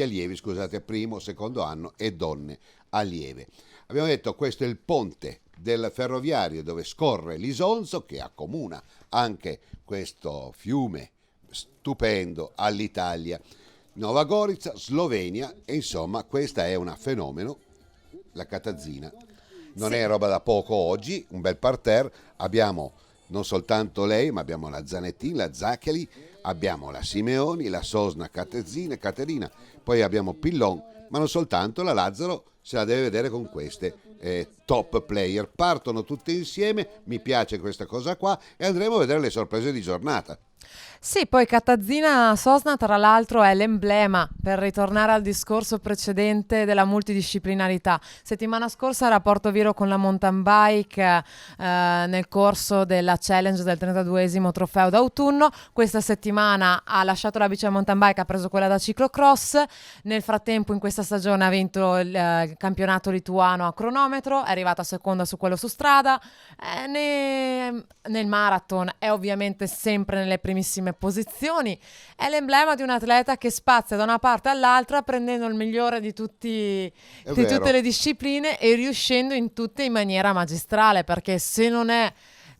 allievi, primo, secondo anno e donne allieve. Abbiamo detto questo è il ponte del ferroviario dove scorre l'Isonzo, che accomuna anche questo fiume stupendo all'Italia. Nova Gorica, Slovenia, e insomma questa è una fenomeno, la Catazzina. Non è roba da poco oggi, un bel parterre, abbiamo non soltanto lei, ma abbiamo la Zanettini, la Zaccheli, abbiamo la Simeoni, la Sosna Caterina, poi abbiamo Pillon, ma non soltanto, la Lazzaro se la deve vedere con queste top player. Partono tutte insieme, mi piace questa cosa qua, e andremo a vedere le sorprese di giornata. Sì, poi Catazzina Sosna tra l'altro è l'emblema, per ritornare al discorso precedente, della multidisciplinarità. Settimana scorsa era a Porto Viro con la mountain bike nel corso della challenge del 32esimo trofeo d'autunno. Questa settimana ha lasciato la bici a mountain bike, ha preso quella da ciclocross. Nel frattempo in questa stagione ha vinto il campionato lituano a cronometro, è arrivata seconda su quello su strada. Nel marathon è ovviamente sempre nelle primissime posizioni, è l'emblema di un atleta che spazia da una parte all'altra prendendo il migliore di tutte le discipline e riuscendo in tutte in maniera magistrale, perché se non è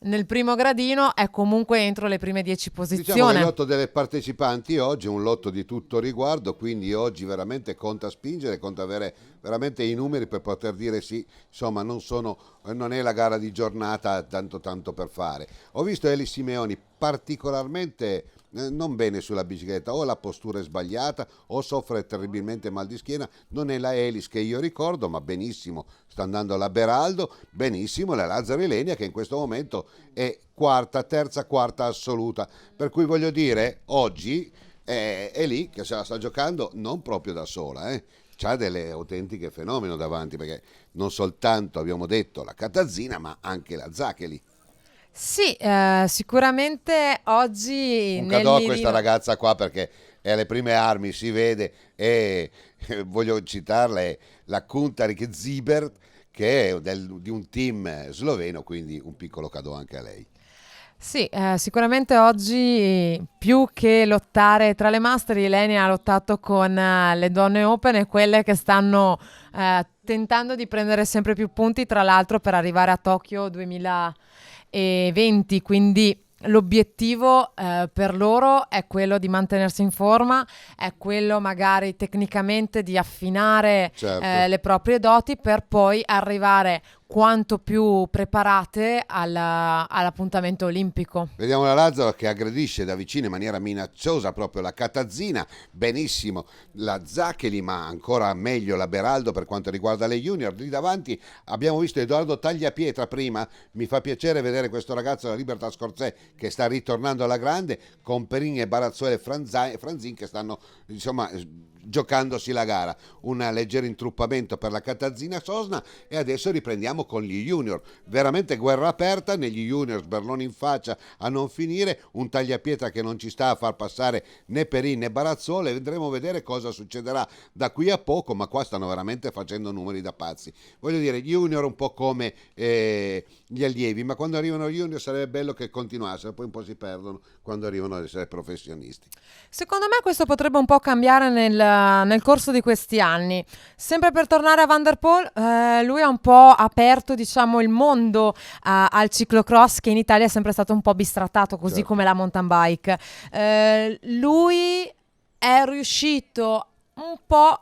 nel primo gradino è comunque entro le prime 10 posizioni. Diciamo che il lotto delle partecipanti oggi è un lotto di tutto riguardo, quindi oggi veramente conta spingere, conta avere veramente i numeri per poter dire sì, insomma non è la gara di giornata tanto per fare. Ho visto Eli Simeoni particolarmente non bene sulla bicicletta, o la postura è sbagliata o soffre terribilmente mal di schiena. Non è la Elis che io ricordo, ma benissimo sta andando la Beraldo, benissimo la Lazzaro Ilenia, che in questo momento è terza, quarta assoluta, per cui voglio dire, oggi è lì che se la sta giocando non proprio da sola, c'ha delle autentiche fenomeno davanti, perché non soltanto abbiamo detto la Catazzina, ma anche la Zaccheli. Sì, sicuramente oggi Un nel cadeau a mirino... questa ragazza qua, perché è alle prime armi, si vede, e voglio citarla, è la Kuntarik Zibert, che è di un team sloveno, quindi un piccolo cadeau anche a lei. Sì, sicuramente oggi più che lottare tra le master, Ilenia ha lottato con le donne open e quelle che stanno tentando di prendere sempre più punti, tra l'altro per arrivare a Tokyo 2020, quindi l'obiettivo per loro è quello di mantenersi in forma, è quello magari tecnicamente di affinare Certo. le proprie doti per poi arrivare quanto più preparate all'appuntamento olimpico. Vediamo la Lazzaro che aggredisce da vicino in maniera minacciosa proprio la Catazzina, benissimo la Zaccheli, ma ancora meglio la Beraldo per quanto riguarda le junior. Lì davanti abbiamo visto Edoardo Tagliapietra prima, mi fa piacere vedere questo ragazzo della Libertà Scorzè che sta ritornando alla grande, con Perin e Barazzuele e Franzin che stanno insomma giocandosi la gara. Un leggero intruppamento per la Catazzina Sosna, e adesso riprendiamo con gli junior, veramente guerra aperta negli junior, sberloni in faccia a non finire, un tagliapietra che non ci sta a far passare né Perin né Barazzuole. Vedremo a vedere cosa succederà da qui a poco, ma qua stanno veramente facendo numeri da pazzi. Voglio dire, gli junior un po' come gli allievi, ma quando arrivano gli junior sarebbe bello che continuassero, poi un po' si perdono quando arrivano ad essere professionisti. Secondo me questo potrebbe un po' cambiare nel corso di questi anni. Sempre per tornare a Van der Poel, lui ha un po' aperto, diciamo, il mondo al ciclocross, che in Italia è sempre stato un po' bistrattato, così Certo. come la mountain bike. Lui è riuscito un po'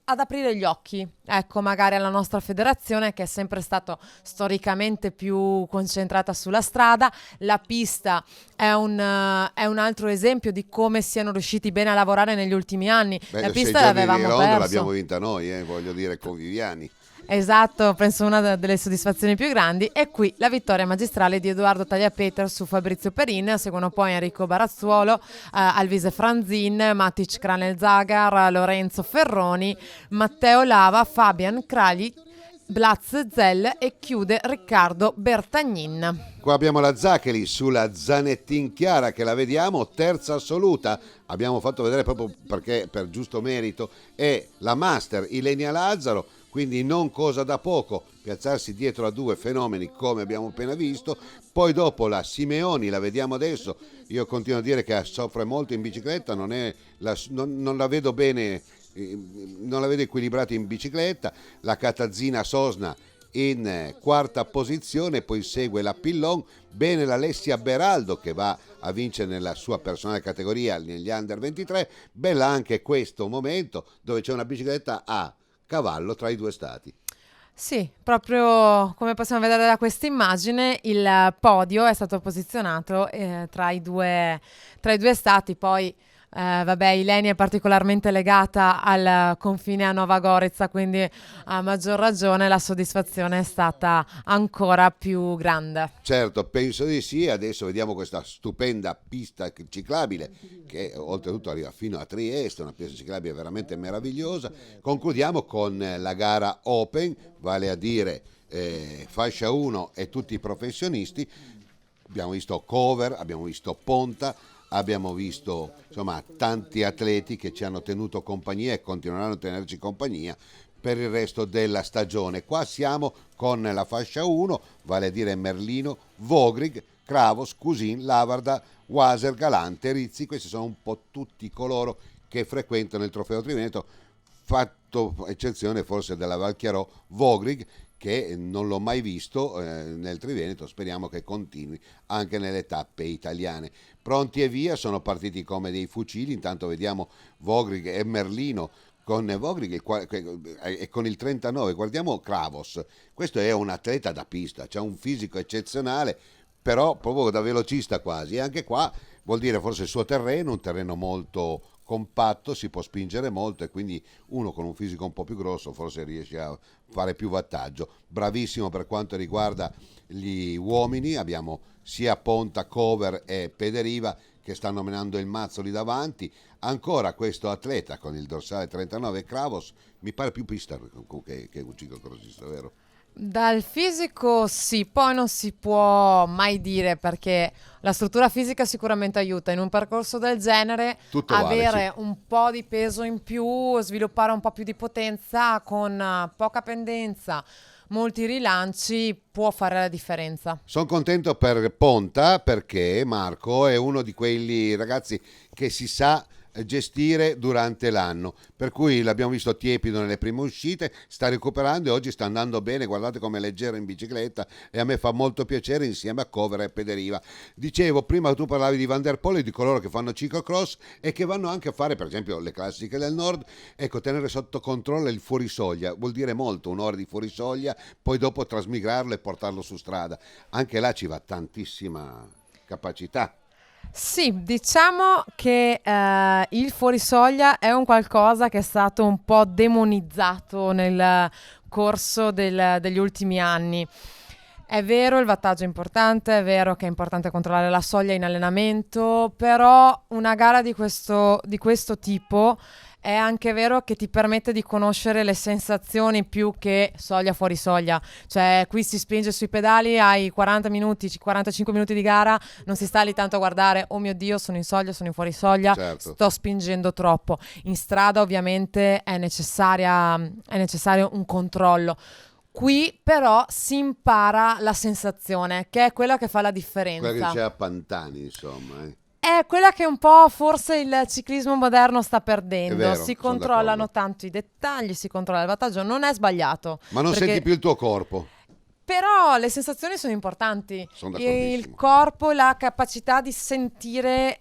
ad aprire gli occhi, ecco, magari alla nostra federazione, che è sempre stato storicamente più concentrata sulla strada. La pista è un altro esempio di come siano riusciti bene a lavorare negli ultimi anni. La Beh, 6 pista giorni di l'avevamo Ronda perso. l'abbiamo vinta noi, voglio dire, con Viviani. Esatto, penso una delle soddisfazioni più grandi. E qui la vittoria magistrale di Edoardo Tagliapeter su Fabrizio Perin, seguono poi Enrico Barazzuolo, Alvise Franzin, Matic Kranel-Zagar, Lorenzo Ferroni, Matteo Lava, Fabian Kragli, Blaz Zell, e chiude Riccardo Bertagnin. Qua abbiamo la Zaccheli sulla Zanettin Chiara, che la vediamo terza assoluta. Abbiamo fatto vedere proprio perché per giusto merito, e la Master Ilenia Lazzaro, quindi non cosa da poco piazzarsi dietro a due fenomeni come abbiamo appena visto. Poi dopo la Simeoni, la vediamo adesso, io continuo a dire che soffre molto in bicicletta, non la vedo bene, non la vedo equilibrata in bicicletta. La Catazzina Sosna in quarta posizione, poi segue la Pillon, bene l'Alessia Beraldo che va a vincere nella sua personale categoria negli under 23, bella anche questo momento dove c'è una bicicletta a cavallo tra i due stati. Sì, proprio come possiamo vedere da questa immagine, il podio è stato posizionato tra i due stati. Poi vabbè, Ilenia è particolarmente legata al confine a Nova Gorica, quindi a maggior ragione la soddisfazione è stata ancora più grande. Certo, penso di sì. Adesso vediamo questa stupenda pista ciclabile che oltretutto arriva fino a Trieste, una pista ciclabile veramente meravigliosa. Concludiamo con la gara Open, vale a dire fascia 1 e tutti i professionisti. Abbiamo visto Cover, abbiamo visto Ponta, abbiamo visto insomma tanti atleti che ci hanno tenuto compagnia e continueranno a tenerci compagnia per il resto della stagione. Qua siamo con la fascia 1, vale a dire Merlino, Vogrig, Kravos, Cusin, Lavarda, Waser, Galante, Rizzi. Questi sono un po' tutti coloro che frequentano il Trofeo Triveneto, fatto eccezione forse della Valchiarò, Vogrig, che non l'ho mai visto nel Triveneto, speriamo che continui anche nelle tappe italiane. Pronti e via, sono partiti come dei fucili. Intanto vediamo Vogrig e Merlino con Vogrig e con il 39. Guardiamo Kravos, questo è un atleta da pista, c'ha un fisico eccezionale, però proprio da velocista quasi. E anche qua vuol dire forse il suo terreno, un terreno molto compatto, si può spingere molto e quindi uno con un fisico un po' più grosso forse riesce a fare più vantaggio. Bravissimo per quanto riguarda gli uomini, abbiamo sia Ponta, Cover e Pederiva che stanno menando il mazzo lì davanti. Ancora questo atleta con il dorsale 39, Kravos, mi pare più pista che un ciclocrossista, vero? Dal fisico sì, poi non si può mai dire, perché la struttura fisica sicuramente aiuta in un percorso del genere. Tutto vale, Avere sì. un po' di peso in più, sviluppare un po' più di potenza con poca pendenza, molti rilanci, può fare la differenza. Sono contento per Ponta perché Marco è uno di quei ragazzi che si sa gestire durante l'anno, per cui l'abbiamo visto tiepido nelle prime uscite, sta recuperando e oggi sta andando bene. Guardate come è leggero in bicicletta e a me fa molto piacere insieme a Cover e Pederiva. Dicevo prima, tu parlavi di Van der Poel e di coloro che fanno ciclocross e che vanno anche a fare per esempio le classiche del nord. Ecco, tenere sotto controllo il fuorisoglia vuol dire molto, un'ora di fuorisoglia, poi dopo trasmigrarlo e portarlo su strada. Anche là ci va tantissima capacità. Sì, diciamo che il fuorisoglia è un qualcosa che è stato un po' demonizzato nel corso degli ultimi anni. È vero, il wattaggio è importante, è vero che è importante controllare la soglia in allenamento, però una gara di questo tipo è anche vero che ti permette di conoscere le sensazioni più che soglia fuori soglia. Cioè, qui si spinge sui pedali, hai 40 minuti, 45 minuti di gara, non si sta lì tanto a guardare, oh mio Dio, sono in soglia, sono in fuori soglia, Certo. sto spingendo troppo. In strada ovviamente è necessario un controllo. Qui però si impara la sensazione, che è quella che fa la Quella che differenza. c'è a Pantani, insomma. È quella che un po' forse il ciclismo moderno sta È perdendo. vero, Si sono controllano d'accordo. tanto i dettagli, si controlla il wattaggio, non è sbagliato. Ma non perché- senti più il tuo corpo. Però le sensazioni sono importanti. Sono Il d'accordissimo. corpo, la capacità di sentire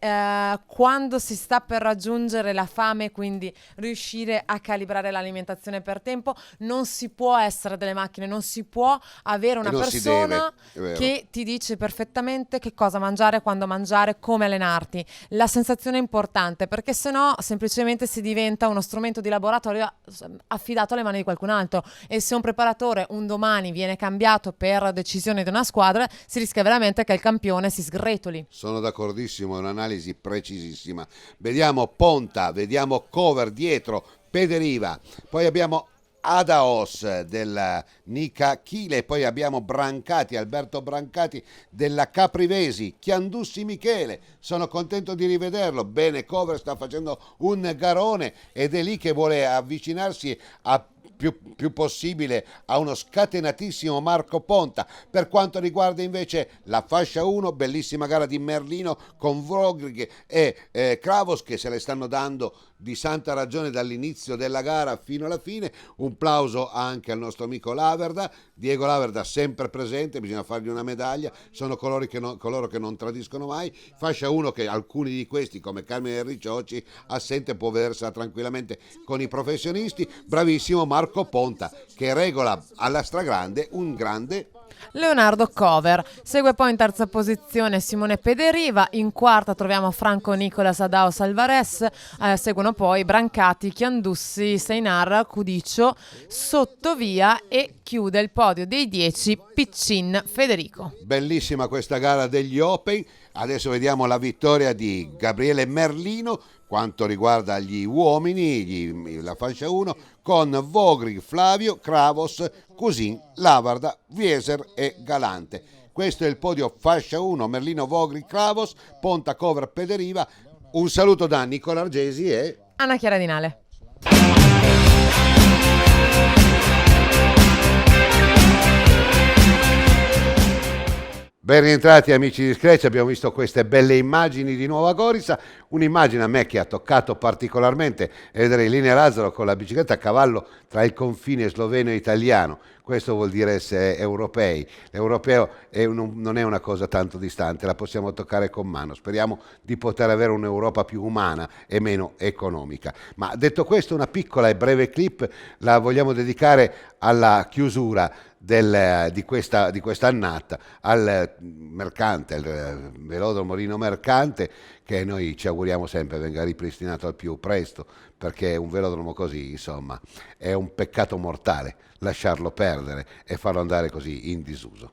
quando si sta per raggiungere la fame, quindi riuscire a calibrare l'alimentazione per tempo. Non si può essere delle macchine, non si può avere una E non si persona deve, è vero. che ti dice perfettamente che cosa mangiare, quando mangiare, come allenarti. La sensazione è importante, perché sennò semplicemente si diventa uno strumento di laboratorio affidato alle mani di qualcun altro, e se un preparatore un domani viene cambiato per decisione di una squadra, si rischia veramente che il campione si sgretoli. Sono d'accordissimo, è un'analisi precisissima. Vediamo Ponta, vediamo Cover dietro, Pederiva, poi abbiamo Adaos del Nica Chile, poi abbiamo Brancati, Alberto Brancati della Caprivesi, Chiandussi Michele, sono contento di rivederlo. Bene, Cover sta facendo un garone ed è lì che vuole avvicinarsi a più possibile a uno scatenatissimo Marco Ponta. Per quanto riguarda invece la fascia 1, bellissima gara di Merlino con Vogrig e Kravos che se le stanno dando di santa ragione dall'inizio della gara fino alla fine. Un plauso anche al nostro amico Laverda, Diego Laverda sempre presente, bisogna fargli una medaglia, sono coloro che non tradiscono mai. Fascia 1 che alcuni di questi come Carmine Ricciocci assente può vedersela tranquillamente con i professionisti. Bravissimo Marco Ponta che regola alla stragrande un grande. Leonardo Cover, segue poi in terza posizione Simone Pederiva, in quarta troviamo Franco Nicolas Adaos Alvarez, seguono poi Brancati, Chiandussi, Seinar, Cudicio, Sottovia e chiude il podio dei 10 Piccin Federico. Bellissima questa gara degli Open. Adesso vediamo la vittoria di Gabriele Merlino quanto riguarda gli uomini, la fascia 1, con Vogrig, Flavio, Kravos, Cusin, Lavarda, Vieser e Galante. Questo è il podio fascia 1, Merlino, Vogrig, Kravos, Ponta, Cover, Pederiva. Un saluto da Nicola Argesi e Anna Chiara Dinale. ben rientrati amici di Scratch, abbiamo visto queste belle immagini di Nuova Gorica, un'immagine a me che ha toccato particolarmente è vedere Linea Lazzaro con la bicicletta a cavallo tra il confine sloveno e italiano. Questo vuol dire essere europei. L'europeo non è una cosa tanto distante, la possiamo toccare con mano. Speriamo di poter avere un'Europa più umana e meno economica. Ma detto questo, una piccola e breve clip la vogliamo dedicare alla chiusura di questa annata al Mercante, al velodromo Rino Mercante, che noi ci auguriamo sempre venga ripristinato al più presto, perché un velodromo così, insomma, è un peccato mortale lasciarlo perdere e farlo andare così in disuso.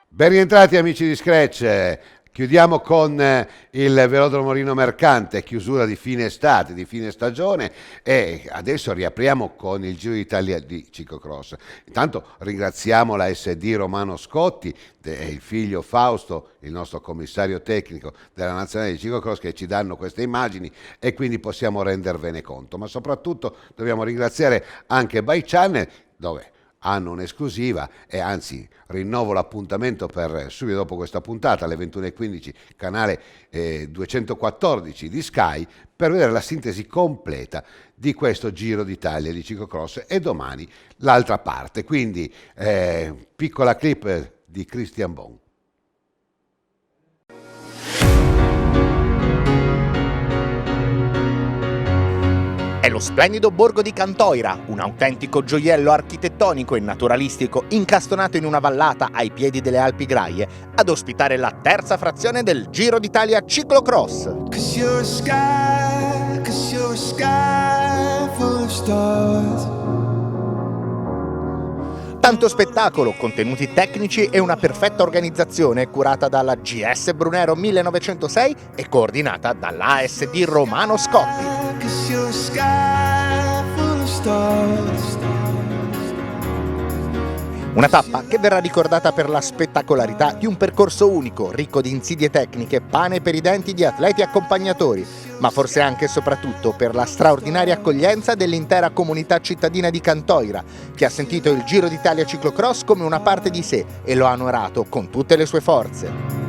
Ben rientrati amici di Scratch, chiudiamo con il velodromo Rino Mercante, chiusura di fine estate, di fine stagione, e adesso riapriamo con il Giro d'Italia di ciclocross. Intanto ringraziamo la SD Romano Scotti e il figlio Fausto, il nostro commissario tecnico della Nazionale di ciclocross, che ci danno queste immagini e quindi possiamo rendervene conto, ma soprattutto dobbiamo ringraziare anche Bike Channel, dove hanno un'esclusiva, e anzi rinnovo l'appuntamento per subito dopo questa puntata alle 21:15, canale 214 di Sky, per vedere la sintesi completa di questo Giro d'Italia di ciclocross, e domani l'altra parte. Quindi piccola clip di Christian Bon. È lo splendido borgo di Cantoira, un autentico gioiello architettonico e naturalistico incastonato in una vallata ai piedi delle Alpi Graie, ad ospitare la terza frazione del Giro d'Italia ciclocross. Tanto spettacolo, contenuti tecnici e una perfetta organizzazione curata dalla GS Brunero 1906 e coordinata dall'ASD Romano Scotti. Una tappa che verrà ricordata per la spettacolarità di un percorso unico, ricco di insidie tecniche, pane per i denti di atleti accompagnatori, ma forse anche e soprattutto per la straordinaria accoglienza dell'intera comunità cittadina di Cantoira, che ha sentito il Giro d'Italia ciclocross come una parte di sé e lo ha onorato con tutte le sue forze.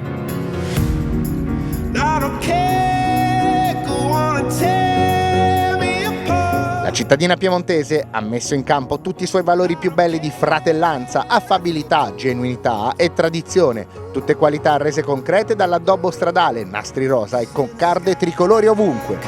La cittadina piemontese ha messo in campo tutti i suoi valori più belli di fratellanza, affabilità, genuinità e tradizione, tutte qualità rese concrete dall'addobbo stradale, nastri rosa e coccarde tricolori ovunque.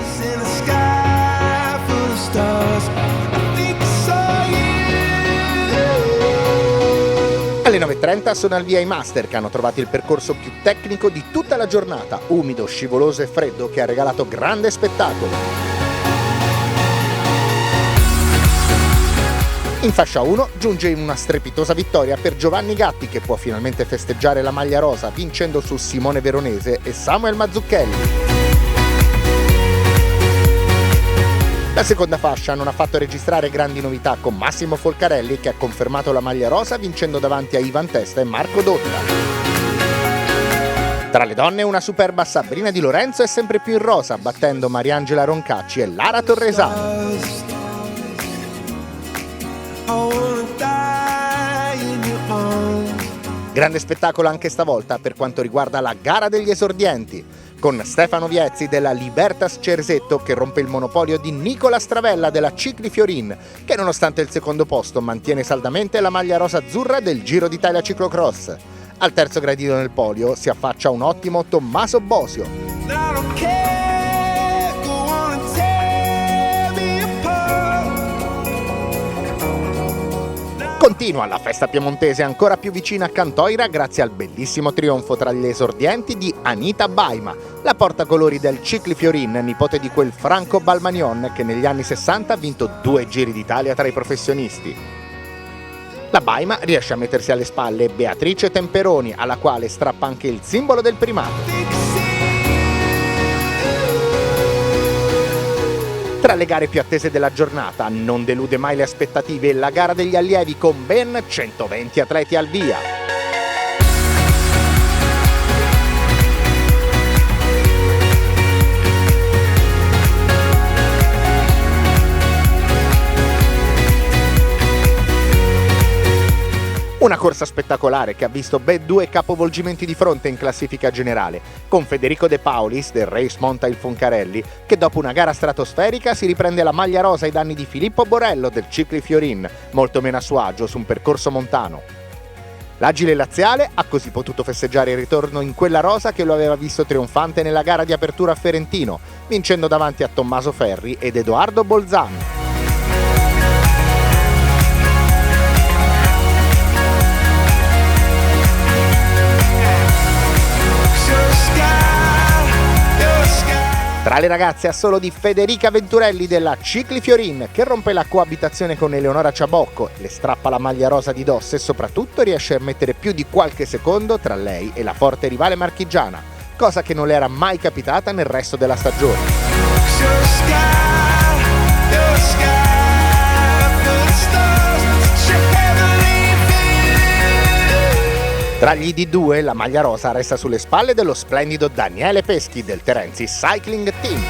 Alle 9:30 sono al via i Master, che hanno trovato il percorso più tecnico di tutta la giornata, umido, scivoloso e freddo, che ha regalato grande spettacolo. In fascia 1 giunge una strepitosa vittoria per Giovanni Gatti, che può finalmente festeggiare la maglia rosa vincendo su Simone Veronese e Samuel Mazzucchelli. La seconda fascia non ha fatto registrare grandi novità, con Massimo Folcarelli che ha confermato la maglia rosa vincendo davanti a Ivan Testa e Marco Dotta. Tra le donne una superba Sabrina Di Lorenzo è sempre più in rosa, battendo Mariangela Roncacci e Lara Torresano. Grande spettacolo anche stavolta per quanto riguarda la gara degli esordienti, con Stefano Viezzi della Libertas Cerzetto che rompe il monopolio di Nicola Stravella della Cicli Fiorin, che nonostante il secondo posto mantiene saldamente la maglia rosa-azzurra del Giro d'Italia Ciclocross. Al terzo gradino nel podio si affaccia un ottimo Tommaso Bosio. Continua la festa piemontese ancora più vicina a Cantoira grazie al bellissimo trionfo tra gli esordienti di Anita Baima, la portacolori del Cicli Fiorin, nipote di quel Franco Balmagnon che negli anni 60 ha vinto 2 Giri d'Italia tra i professionisti. La Baima riesce a mettersi alle spalle Beatrice Temperoni, alla quale strappa anche il simbolo del primato. Tra le gare più attese della giornata non delude mai le aspettative la gara degli allievi con ben 120 atleti al via. Una corsa spettacolare che ha visto ben 2 capovolgimenti di fronte in classifica generale, con Federico De Paulis del Race Monta Foncarelli, che dopo una gara stratosferica si riprende la maglia rosa ai danni di Filippo Borello del Cicli Fiorin, molto meno a suo agio su un percorso montano. L'agile laziale ha così potuto festeggiare il ritorno in quella rosa che lo aveva visto trionfante nella gara di apertura a Ferentino, vincendo davanti a Tommaso Ferri ed Edoardo Bolzano. Tra le ragazze assolo di Federica Venturelli della Cicli Fiorin, che rompe la coabitazione con Eleonora Ciabocco, le strappa la maglia rosa di dosso e soprattutto riesce a mettere più di qualche secondo tra lei e la forte rivale marchigiana, cosa che non le era mai capitata nel resto della stagione. Tra gli D2 la maglia rosa resta sulle spalle dello splendido Daniele Peschi del Terenzi Cycling Team.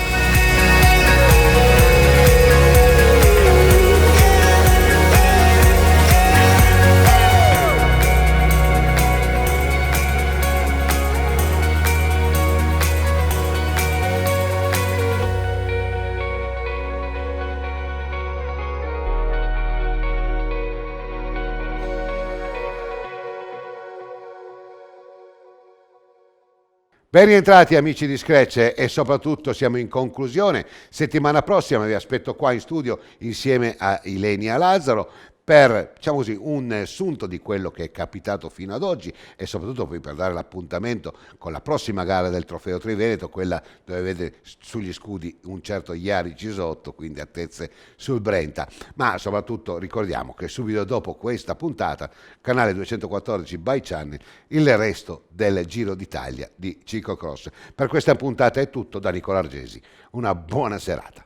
Ben rientrati amici di Scratch e soprattutto siamo in conclusione. Settimana prossima vi aspetto qua in studio insieme a Ilenia Lazzaro per, diciamo così, un sunto di quello che è capitato fino ad oggi e soprattutto poi per dare l'appuntamento con la prossima gara del Trofeo Triveneto, quella dove vede sugli scudi un certo Iari Cisotto, quindi altezze sul Brenta. Ma soprattutto ricordiamo che subito dopo questa puntata, canale 214 by Channel, il resto del Giro d'Italia di Ciclocross. Per questa puntata è tutto da Nicola Argesi. Una buona serata.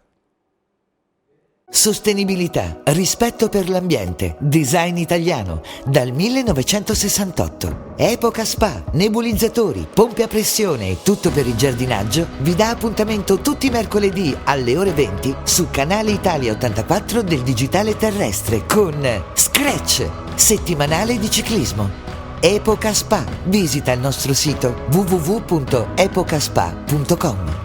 Sostenibilità, rispetto per l'ambiente, design italiano, dal 1968. Epoca Spa, nebulizzatori, pompe a pressione e tutto per il giardinaggio vi dà appuntamento tutti i mercoledì alle ore 20 su Canale Italia 84 del digitale terrestre con Scratch, settimanale di ciclismo. Epoca Spa, visita il nostro sito www.epocaspa.com.